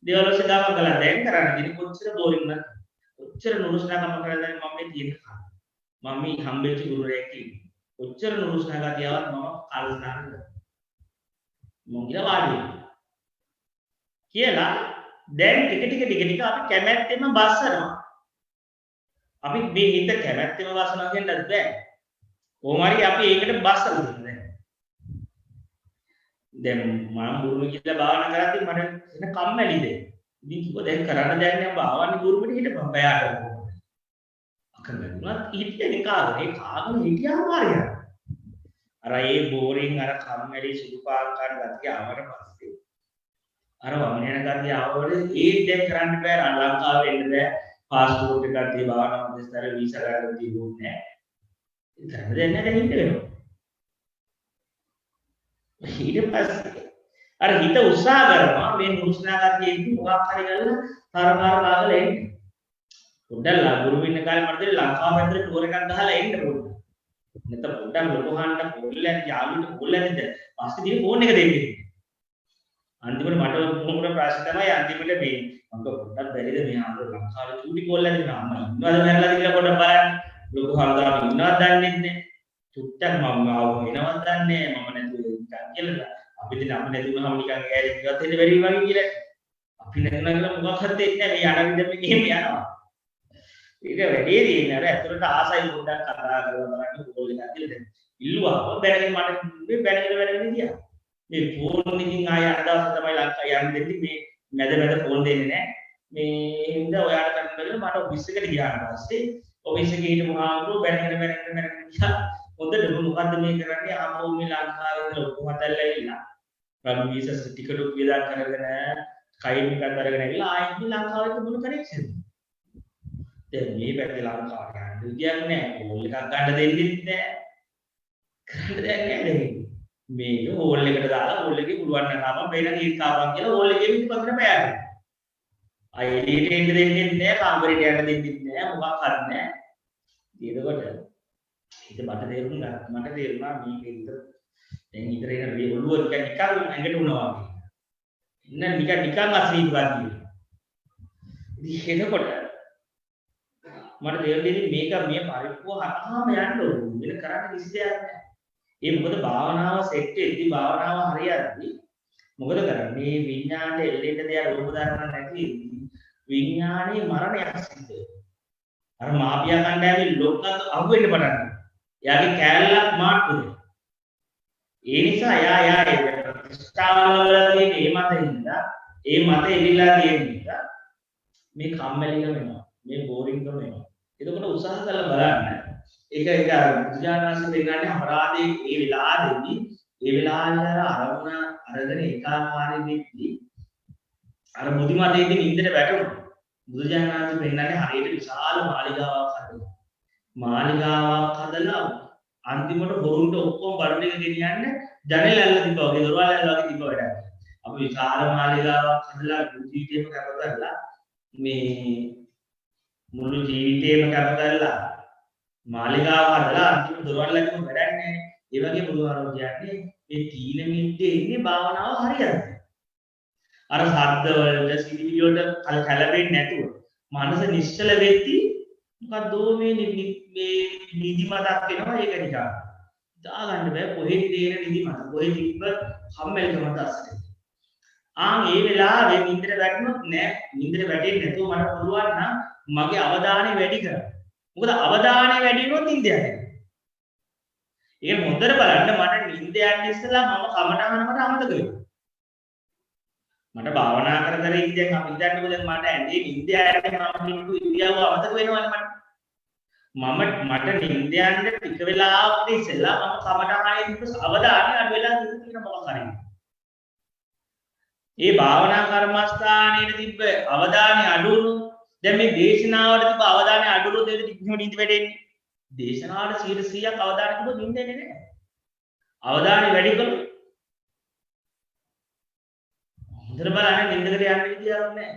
දේවල් ඔස්සේ ගමන් කළා. දැන් කරන්නේ කොච්චර බෝරින් නැත්. කොච්චර නුරුස්නා ගමන් කරලා මම මේ තියෙන මම මේ හම්බෙච්ච ගුරුවරයෙක් ඉන්නේ. කොච්චර නුරුස්නා ගතියවත් මම කල්පනා කරනවා. මම කියලා වාඩි වෙනවා. කියලා දැන් ටික අපි කැමැත්තෙම බස්සනවා. අපි මේ හිත කැමැත්තෙම බස්සනවා කියන්නත් බෑ. කොහොම හරි අපි ඒකට බස්සලා දෙන්න. දැන් මම බුරුම කියලා භාවනා කරද්දි මට එන කම්මැලිද? ඉතින් කිව්වා දැන් කරන්න දෙයක් නෑ භාවනා බුරුමෙට හිටපන් බෑට. අකමැතිවත් හිටියේ කාගේ කාගෙන හිටියාම හරියට. අර ඒ බෝරින් අර කම්මැලි සුදු පාට ගතිය ආවට පස්සේ අර වමනයන ගතිය ආවොත් ඒත් දැන් කරන්න බෑ ලංකාවේ එන්න බෑ පාස්පෝර්ට් එකක් දී භාවනා මධ්‍යස්ථාන වීසා ගන්න තිබුණේ නෑ. ඒක කරන්න දෙයක් නෑ දැන් ඉන්න වෙනවා. ඊට පස්සේ අර හිත උත්සාහ කරනවා මේ නුස්නා ගතියෙදි මොකක් හරි කරලා තරකාර කාගල එන්න. පොඩ්ඩක් ගුරු වෙන්න කාලේ මට ලංකාව පැත්තට ටුවර් එකක් ගහලා එන්න පොඩ්ඩක්. නැත්නම් පොඩ්ඩක් ලොකෝහන්ට පොල්ලෙන් යාළුවට පොල්ලෙන්ද පස්සේ දින ෆෝන් එක දෙන්නේ. අන්තිමට මට මොන ප්‍රශ්න තමයි අන්තිමට මේ මම පොඩ්ඩක් බැරිද මේ ආන්දර ලංකාවේ චූටි පොල්ලෙන් දෙනවා අම්මා ඉන්නවද මැරලාද කියලා පොඩ්ඩක් බලන්න. ලොකෝහන්ට ඉන්නවද දන්නේ නැහැ. චුට්ටක් මම ආව වෙනවද දන්නේ මම නැතුව නිකන් කියලා. අපි දින අපි නැතුනම නිකන් ඇයි ඉවත් වෙන්න බැරි වගේ කියලා. අපි නැතුණා කියලා මොකක් හරි දෙන්නේ නැහැ. මේ යන විදිහට මෙහෙම යනවා. ඒක වැඩි දෙන්නේ අර ඇතුළට ආසයි පොඩ්ඩක් කතා කරලා බලන්න කෝල් එකක් කියලා දැන් ඉල්ලුවා බැලගෙන මට මේ බැලගෙන ගියා මේ ෆෝන් එකකින් ආය අර දවස් තමයි ලංකාව යන්න දෙන්නේ මේ මැද ෆෝන් දෙන්නේ නැහැ මේ හින්දා ඔයාලට කරන්න බැලුවා මට ඔෆිස් එකට ගියාට පස්සේ ඔෆිස් එකේ හිටපු මාළු බැලගෙන ගියා හොඳට මොකද්ද මේ කරන්නේ ආපහු මේ ලංකාවේ ඉඳලා ඔක්කොම හදලා ඇවිල්ලා රන් වීසා ටිකට් එක වියදම් කරගෙන කයින් එකක් අරගෙන ඇවිල්ලා ආයෙත් ලංකාවට මොන කනෙක්ෂන් දැන් මේ පැත්තේ ලංකාවට යන්න විදියක් නැහැ. කෝල් එකක් ගන්න දෙන්නෙත් නැහැ. කරන්න දෙයක් නැහැ මේක හෝල් එකට දාලා හෝල් එකේ පුළුවන් නම් වෙන ඒකාවක් කියලා හෝල් එකේ පිටපතට පෑරෙනවා. අයිඩියට එන්න දෙන්නේ නැහැ, කාමරේට යන්න දෙන්නේ නැහැ, මොකක් හරි නැහැ. එතකොට ඒක මට තේරුණා මේක ඉතින් දැන් ඉතර එන මේ ඔළුව නිකන් ඇඟට උනවා වගේ. ඉන්න නිකන් අසීරු ගන්න. ඉතින් එතකොට මට තේරෙන්නේ මේක මේ පරිප්පුව හරහාම යන්න ඕන. වෙන කරන්න කිසි දෙයක් නැහැ. ඒ මොකද භාවනාව සෙට් වෙද්දී භාවනාව හරියද්දී මොකද කරන්නේ? මේ විඥාණයට එල්ලෙන්න දෙයක් රූප ධර්ම නැති විඥානයේ මරණයක් සිද්ධ වෙනවා. අර මාපියා කණ්ඩායමේ ලොක්කත් අහුවෙන්න පටන් ගන්නවා. එයාගේ කැලලක් මාට්ටු වෙනවා. ඒ නිසා එයා ප්‍රතිස්ථාවලදී මේ මතින්දා ඒ මත එලිලා තියෙන නිසා මේ කම්මැලිකම වෙනවා. මේ බෝරින්කම වෙනවා. එතකොට උත්සාහ කරලා බලන්න. ඒක බුදුජානනාංශ දෙන්නන්නේ අපරාධයේ ඒ වෙලාවේදී ඒ වෙලාවේ අරමුණ අරගෙන ඒකාකාරී වෙද්දී අර මුදිමතේදී නින්දට වැටුණා. බුදුජානනාංශ දෙන්නන්නේ හරියට විශාල මාලිගාවක් හදලා. මාලිගාවක් හදලා අන්තිමට බොරුන්ට ඔක්කොම බඩන එක ගෙනියන්න ජනෙල් ඇල්ල තිබ්බා වගේ දොරවල් ඇල්ල වගේ තිබ්බා වැඩක්. අපි විශාල මාලිගාවක් හදලා ජීවිතේම කැප කරලා මේ මුළු ජීවිතේම කැප කරලා මාලිගාව හදලා අන්තිම දොරවල් ඇල්ලම වැඩක් නැහැ. ඒ වගේ බුදුහාරෝ කියන්නේ මේ තීන මිද්දේ ඉන්නේ භාවනාව හරියට. අර ශබ්ද වලට සිවිලි වලට කලබෙන්නේ නැතුව මනස නිශ්චල වෙද්දී මොකද්ද මේ නිදිමතක් වෙනවා. ඒක නිකන් දාගන්න බෑ කොහෙද දේන නිදිමත කොහෙද තිබ්බ කම්මැලිකමත් අස්සට. ඒ වෙලාවේ නින්දට වැටුනොත් නෑ, නින්දට වැටෙන්නේ නැතුව මට පුළුවන් නම් මගේ අවධානය වැඩි කරන්න. මොකද අවධානය වැඩි වුණොත් නින්ද යනවා. ඒක හොඳට බලන්න. මට නින්ද යන්න ඉස්සෙල්ලා මම කමටහනකට අමතක වෙනවා. මට භාවනා කර කර ඉඳන් අපි හිතන්නකෝ දැන් මට ඇඳේ නින්ද යන්නේ මම හිතපු ඉරියව්ව අමතක වෙනවනේ මට නින්ද යන්න ටික වෙලාවකට ඉස්සෙල්ලා මම කමටහනේ අවධානය අඩු වෙලා තියෙන මොකක් හරි. ඒ භාවනා කර්මස්ථානයේ තිබ්බ අවධානය අඩු වුණොත් දැන් මේ දේශනාවට තිබ්බ අවධානය අඩු වුණොත් ඒක නින්ද වැටෙන්නේ. දේශනාවට 100%ක් අවධානය තිබ්බොත් නින්ද එන්නේ නැහැ. අවධානය වැඩි කළොත් හොඳට බලන්න නින්දකට යන්න විදියක් නැහැ.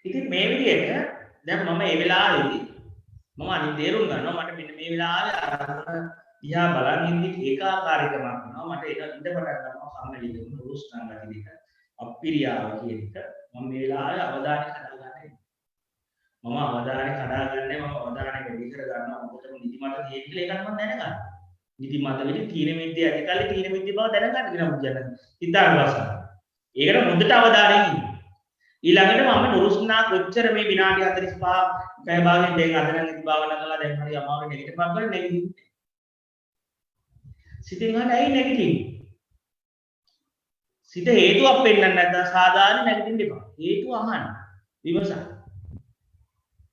ඉතින් මේ විදිහට දැන් මම මේ වෙලාවේදී මම අනිත් තේරුම් ගන්නවා මට මෙන්න මේ වෙලාවේ අරමුණ දිහා බලන් ඉඳි ඒකාකාරීකමක් වෙනවා. මට ඒක ඉඳ පටන් ගන්නවා කම්මැලිකම රුස්තං ගති දෙක අප්පිරියාව කියන එක මම මේ වෙලාවේ අවධානය කඩාගන්නේ. මම අවධානය කඩාගන්නේ මම අවධානය වැඩි කර ගන්නවා. මොකටද නිදිමත තියෙන්නේ කියලා ඒකත් මම දැනගන්නවා. නිදිමත වෙලි තීන මිද්දේ ඇතිකල්ලි තීන මිද්දේ බව දැනගන්න කියලා මුජන හිතාගන්නවා. ඒකට හොඳට අවධානයෙන් ඉන්න. ඊළඟට මම නුරුස්නා කොච්චර මේ විනාඩි 45 පැය භාගෙන් දැන් අද නම් ඉති භාවනා කළා දැන් හරි අමාරු නෙගටිව් එකක් ගන්න නෙගටිව්. සිතින් ගන්න ඇයි නෙගටිව්? සිත හේතුවක් වෙන්නන්න නැත්නම් සාධාරණ නෙගටිව් දෙපා. හේතුව අහන්න. විමසන්න.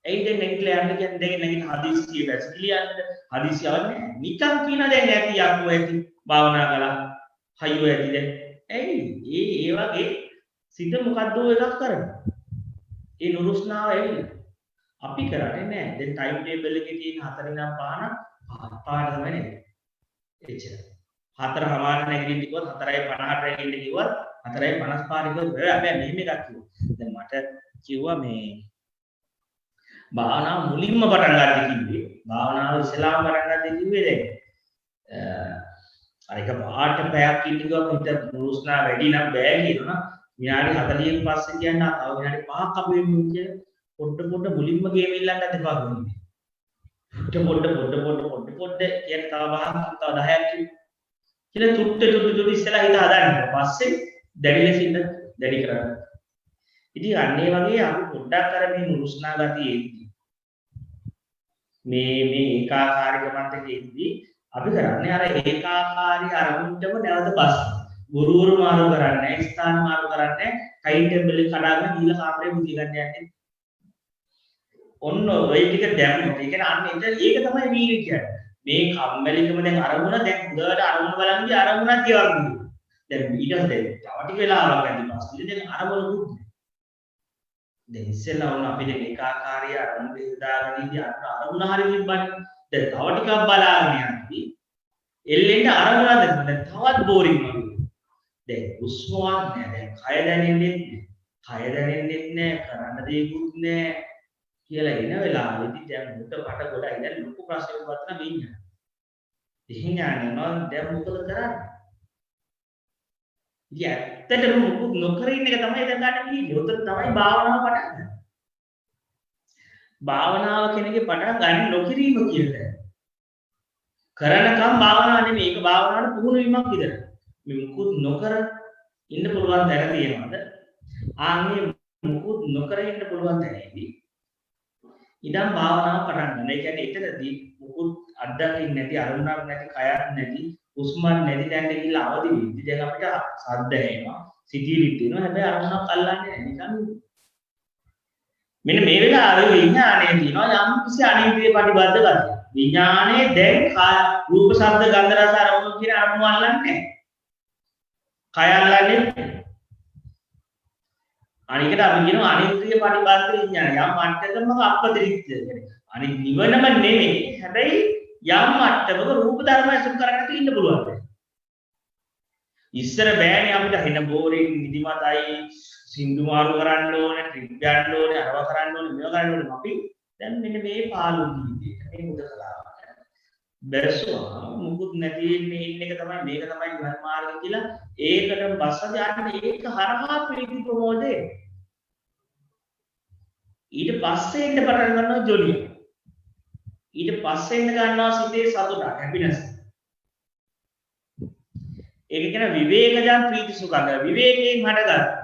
ඇයි දැන් නෙගටිව් යන්න කියන්නේ දැන් නෙගටිව් හදිස්සිය වැසිකිලියන්න හදිස්සිය අවන්නේ නැහැ. නිකන් කියන දැන් ඇති යක්කෝ ඇති භාවනා කළා. හයියෝ ඇති දැන්. ඇයි? ඒ වගේ සිත මොකද්ද එකක් කරනවා. ඒ නුරුස්නාව ඇවිල්ලා. අපි කරන්නේ නැහැ. දැන් ටයිම් ටේබල් එකේ තියෙන 4 ඉඳන් 5 පාට තමයි නේද? එච්චර. 4 හමාර නැගිටින්න කිව්වොත් 4:50ට නැගිටින්න කිව්වොත් 4:55 කිව්වොත් හැබැයි මෙහෙම එකක් කිව්වා. දැන් මට කිව්වා මේ භාවනාව මුලින්ම පටන් ගන්න කිව්වේ. භාවනාව ඉස්ලාම පටන් ගන්න කිව්වේ දැන්. අර එක පාට පැයක් ඉන්න ගියොත් හිත නුරුස්නා වැඩි නම් බෑ කියනවා. විනාඩි 40න් පස්සේ කියන්න තව විනාඩි 5ක් අපි වෙමු කියලා පොඩ මුලින්ම ගේම ඉල්ලන්නත් එපා කොහොමද පොඩ කියන තව 5ක් තව 10ක් කියලා තුට්ට ඉස්සලා හිත හදාගන්න. පස්සේ දැඩි ලෙස ඉන්න දැඩි කරගන්න. ඉතින් අන්නේ වගේ අපි පොඩ්ඩක් අර මේ නුරුස්නා ගතියේදී මේ ඒකාකාරීකමත් එක්කදී අපි කරන්නේ අර ඒකාකාරී අරමුණටම නැවත බස් ගුරුවරු මාරු කරන්නේ ස්ථාන මාරු කරන්නේ ටයිම් ටේබල් එක කඩාගෙන ගිහලා කාමරේ මුති ගන්න යන්නේ. ඔන්න ඔය ටික දැම්මොත් ඒ කියන්නේ අන්න ඒක තමයි වීර්ය කියන්නේ. මේ කම්මැලිකම දැන් අරමුණ දැන් හොඳට අරමුණ බලන්නේ අරමුණක් කියවන්නේ. දැන් ඊට පස්සේ තව ටික වෙලාවක් ඇති පස්සේ දැන් අරමුණ දුක්. දැන් ඉස්සෙල්ලා වුණ අපි දැන් ඒකාකාරී අරමුණ බෙදාගෙන ඉඳි අරමුණ හරිය තිබ්බනේ. දැන් තව ටිකක් බලාගෙන යද්දී එල්ලෙන්න අරමුණක් දැන් තවත් බෝරින් වගේ. දැන් උස්මවත් නෑ. දැන් කය දැනෙන්නේ නැහැ. කය දැනෙන්නේ නැහැ. කරන්න දෙයක්වත් නැහැ කියලා එන වෙලාවෙදී දැන් මුට පට ගොඩයි දැන් ලොකු ප්‍රශ්නයක් වත්න විඤ්ඤාණය. විඤ්ඤාණය නම් දැන් මොකද කරන්නේ? ඉතින් ඇත්තටම මොකුත් නොකර ඉන්න එක තමයි දැන් ගන්න වීඩියෝ. උතන තමයි භාවනාව පටන් ගන්න. භාවනාව කෙනෙක්ගේ පටන් ගන්න නොකිරීම කියලා. කරනකම් භාවනාව නෙමෙයි. ඒක භාවනාවට පුහුණු වීමක් විතරයි. මේ මුකුත් නොකර ඉන්න පුළුවන් තැන තියෙනවද? ආන්නේ මුකුත් නොකර ඉන්න පුළුවන් තැනදී ඉඳන් භාවනාව පටන් ගන්න. ඒ කියන්නේ එතනදී මුකුත් අත්දකින්න නැති අරුණක් නැති කයක් නැති උස්මන් නැති තැනට ගිහිල්ලා අවදි වෙද්දි දැන් අපිට සද්ද එනවා, සිතිවිලි එනවා. හැබැයි අරුණක් අල්ලන්නේ නැහැ. නිකන් මෙන්න මේ වෙලාවේ විඥාණය තියෙනවා යම් කිසි අනිත්‍ය ප්‍රතිබද්ධ ගතිය. විඥාණය දැන් රූප, ශබ්ද, ගන්ධ, රස, අරමුණු කියන අරමුණු අල්ලන්නේ නැහැ. කය අල්ලන්නේ නැහැ. අනිකට අපි කියනවා අනිත්‍ය ප්‍රතිබද්ධ විඥානය. යම් මට්ටමක අපදිරිච්ච කියන්නේ. අනිත් නිවනම නෙමෙයි. හැබැයි යම් මට්ටමක රූප ධර්ම ඇසුරු කරගෙන ඉන්න පුළුවන්. ඉස්සර බෑනේ අපිට හෙන බෝරින් නිදිමතයි සින්දු මාරු කරන්න ඕනේ, ට්‍රිප් ගන්න ඕනේ, අරව කරන්න ඕනේ, මේව කරන්න ඕනේ. අපි දැන් මෙන්න මේ පාළු ජීවිතේ මේ මුදකලාව. බැස්සුවා මුකුත් නැති ඉන්න එක තමයි මේක තමයි නිවන් මාර්ගය කියලා ඒකට බස්සද යන්නේ ඒක හරහා ප්‍රීති ප්‍රමෝදේ. ඊට පස්සේ එන්න පටන් ගන්නවා ජොලිය. ඊට පස්සේ එන්න ගන්නවා සිතේ සතුට, හැපිනස්. ඒක කියන විවේකජන් ප්‍රීති සුඛංග. විවේකයෙන් හටගන්න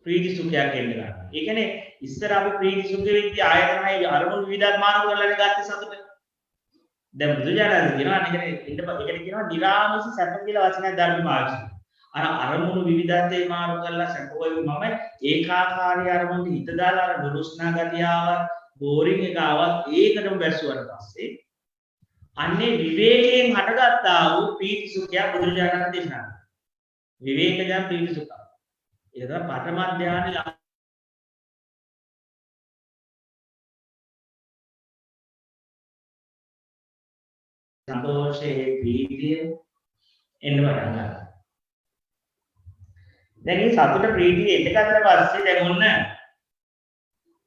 ප්‍රීති සුඛයක් එන්න ගන්නවා. ඒ කියන්නේ ඉස්සර අපි ප්‍රීති සුඛ වෙද්දී ආයතනයි අරමුණු විවිධක් මාරු කරලානේ ගත්තේ සතුට. දැන් බුදුජානක කියනවා අනිකනේ ඒකට කියනවා නිරාමස සැප කියලා වචනයක් ධර්ම පාවිච්චි. අර අරමුණු විවිධත්වයේ මාරු කරලා සැපෝයි මම ඒකාකාරී අරමුණට හිත දාලා අර දුරුස්නා ගතියාව බෝරින් එක ආවත් ඒකටම බැස්සුවට පස්සේ අන්නේ විවේකයෙන් හටගත්තා වූ ප්‍රීති සුඛය බුදුජානක දේශනා කරනවා. විවේකජන් ප්‍රීති සුඛ. ඒක තමයි පඨම ධානය සන්තෝෂයේ ප්‍රීතිය එන්න පටන් ගන්නවා. දැන් මේ සතුට ප්‍රීතිය එන්න ගත්තට පස්සේ දැන් ඔන්න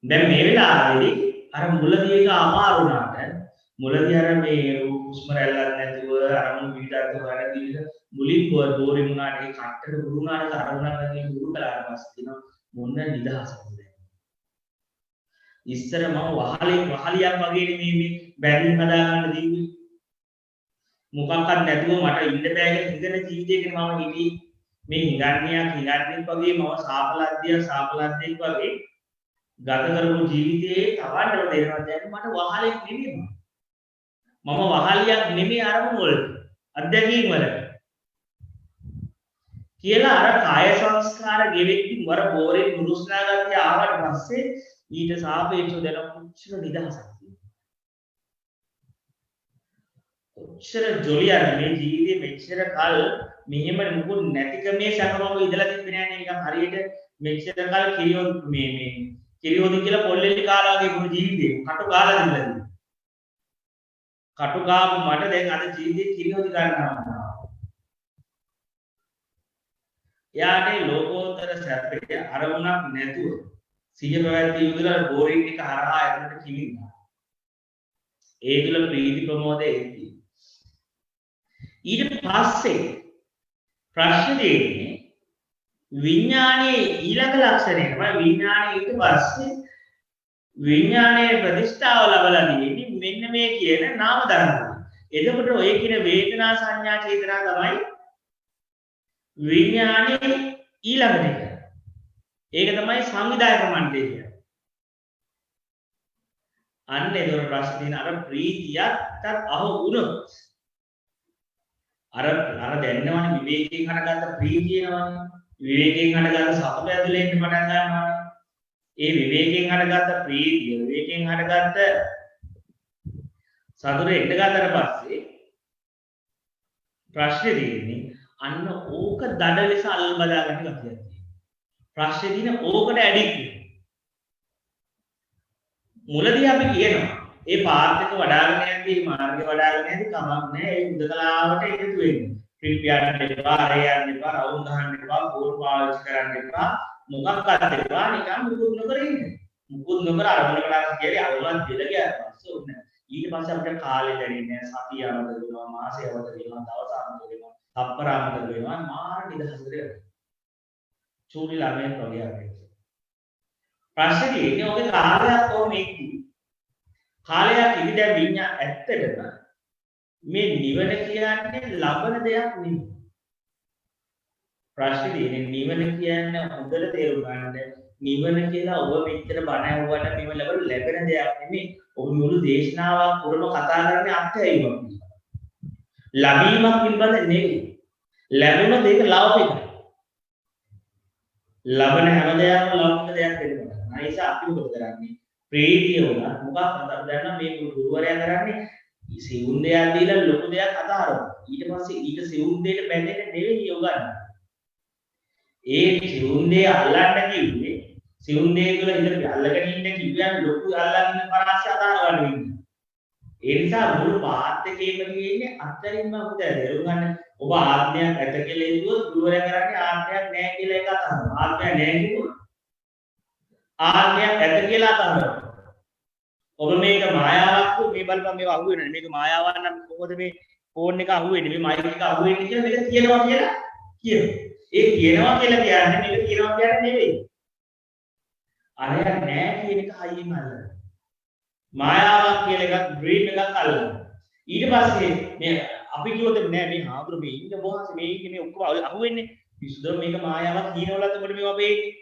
දැන් මේ වෙලාවේදී අර මුලදී එක අමාරු වුණාට මුලදී අර මේ හුස්ම රැල්ලක් නැතුව අරමුණු පිටත් කරගෙන මුලින් බෝරින් වුණාට ඒ කට්ටට වුණාට අරමුණක් නැති දුරු කළාට පස්සේ දින මොන නිදහසක්ද. ඉස්සර මම වහලියක් වගේ මේ බැරින් හදාගන්න දීවි. මොකක්වත් නැතුව මට ඉන්න බෑ කියලා හිතන ජීවිතයකට මම හිටියේ. මේ හිඟන්නේක් වගේ මම සාපලද්දියක් වගේ ගත කරපු ජීවිතයේ තවන්නට දෙනවා. දැන් මට වහලෙක් නෙමෙයි. මම වහලියක් නෙමෙයි අරමුණු වලට. අධ්‍යක්ීම් වලට. කියලා අර කාය සංස්කාර ගෙවෙද්දි වර බෝරේ මුරුස්නා ගතිය ආවට පස්සේ ඊට සාපේක්ෂව දැන කුච්චර නිදහසක් තියෙනවා. කුච්චර ජොලියක් මේ ජීවිතේ මෙච්චර කල් මෙහෙම නුඹ නැතිකමේ සැපමම ඉඳලා තිබ්බේ නෑනේ. නිකන් හරියට මෙච්චර කල් කිරියෝදි කියලා පොල්ලෙලි කාලා වගේ මුළු ජීවිතේ කටු කාලා දිනලා. කටු කාපු මට දැන් අද ජීවිතේ කිරියෝදි ගන්නවා. යානේ ලෝකෝත්තර සැපේ අරමුණක් නැතුව සිය පැවැත්වීම විතර බෝරින් එක හරහා යන්නට කිලිනවා. ඒ තුල ප්‍රීති ප්‍රමෝදයේ එද්දී. ඊට පස්සේ ප්‍රශ්න දෙන්නේ විඥානයේ ඊළඟ ලක්ෂණය තමයි විඥානයේ ඊට පස්සේ විඥානයේ ප්‍රතිස්ථාව ලබලා තියෙන්නේ මෙන්න මේ කියන නාම ධර්ම. එතකොට ඔය කියන වේදනා සංඥා චේතනා තමයි විඥානයේ ඊළඟට එක. ඒක තමයි සංවිධායක මණ්ඩලය කියන්නේ. අන්න ඒතර ප්‍රශ්න තියෙන අර ප්‍රීතියත් අහු වුණොත් අර දැන්නවනේ විවේකයෙන් හටගත්ත ප්‍රීතියනවනේ. විවේකයෙන් හටගත්ත සතුට ඇතුලේ ඉන්න පටන් ගන්නවානේ. ඒ විවේකයෙන් හටගත්ත ප්‍රීතිය විවේකයෙන් හටගත්ත සතුට එන්න ගත්තට පස්සේ ප්‍රශ්නේ තියෙන්නේ අන්න ඕක දඩ ලෙස අල්ල බදා ගන්න ගතියක් තියෙනවා. ප්‍රශ්නේ තියෙන ඕකට ඇඩික්ට් වෙනවා. මුලදී අපි කියනවා ඒ පාත් එක වඩාගෙන යද්දී මාර්ගය වඩාගෙන යද්දී කමක් නැහැ. ඒ උදකලාවට එකතු වෙන්නේ. ට්‍රිප් යන්න එපා, අරේ යන්න එපා, රවුම් ගහන්න එපා, බෝල් පාවිච්චි කරන්න එපා. මොකක්වත් එපා නිකන් මුකුත් නොකර ඉන්න. මුකුත් නොකර අරමුණකට අර කියලා අවුලක් දෙල ගියාට පස්සේ ඕනේ. ඊට පස්සේ අපිට කාලේ දැනෙන්නේ සතිය අවද වෙනවා, මාසය අවද වෙනවා, දවස අවද වෙනවා, තප්පර අවද වෙනවා. මාර නිදහසට යනවා. චූලි ළමෙක් වගේ අපේ. ප්‍රශ්නේ ඉන්නේ ඔගේ කාලයක් කොහොම ඉක්කි. කාලයක් ඉඳි දැන් විඤ්ඤා ඇත්තටම මේ නිවන කියන්නේ ලබන දෙයක් නෙමෙයි. ප්‍රශ්නේ ඉන්නේ නිවන කියන්නේ හොඳට තේරුම් ගන්න. නිවන කියලා ඔබ මෙච්චර බණ ඇහුවට නිවන ලැබෙන දෙයක් නෙමෙයි. ඔබ මුළු දේශනාවක් පුරම කතා කරන්නේ අත්හැරීමක් පිළිබඳ. ලැබීමක් පිළිබඳ නෙවෙයි. ලැබුණ දෙයක ලෞකිකයි. ලබන හැම දෙයක්ම ලෞකික දෙයක් වෙනවා. අයිස අපි මොකද කරන්නේ? ප්‍රීතිය උනා මොකක්ද අපි දන්නා මේ ගුරුවරයා කරන්නේ සිවුම් දෙයක් දීලා ලොකු දෙයක් අතහරනවා. ඊට පස්සේ ඊට සිවුම් දෙයට බැඳෙන්නේ නෙවෙයි උගන්වන්නේ. ඒ සිවුම් දෙය අල්ලන්න කිව්වේ සිවුම් දෙය තුළ ඉඳලා අල්ලගෙන ඉන්න කිව්වයන් ලොකු අල්ලගෙන පරාසය අතහරවන්න වෙන්නේ. ඒ නිසා මුළු පාත් එකේම තියෙන්නේ අත්තරින්ම හොඳ දරුව ගන්න. ඔබ ආත්මයක් ඇත කියලා හිතුවොත් ගුරුවරයා කරන්නේ ආත්මයක් නැහැ කියලා එක අතහරනවා. ආත්මයක් නැහැ කිව්වොත් ආත්මයක් ඇත කියලා අතහරනවා. ඔබ මේක මායාවක් මේ බලපන් මේක අහු වෙනනේ. මේක මායාවක් නම් කොහොමද මේ ෆෝන් එක අහු වෙන්නේ? මේ මයික් එක අහු වෙන්නේ කියලා මේක කියනවා කියලා කියනවා. ඒ කියනවා කියලා කියන්නේ මේක කියනවා කියන්නේ නෙවෙයි. අරයක් නැහැ කියන එක හයියෙන් අල්ලනවා. මායාවක් කියලා එකක් ඩ්‍රීම් එකක් අල්ලනවා. ඊට පස්සේ මේ අපි කිව්වොත් නෑ මේ හාමුදුරු මේ ඉන්න මොහොත මේ ඉන්නේ මේ ඔක්කොම අහු වෙන්නේ. පිස්සුද මේක මායාවක් කියනවලත් මොකද මේවා වෙන්නේ?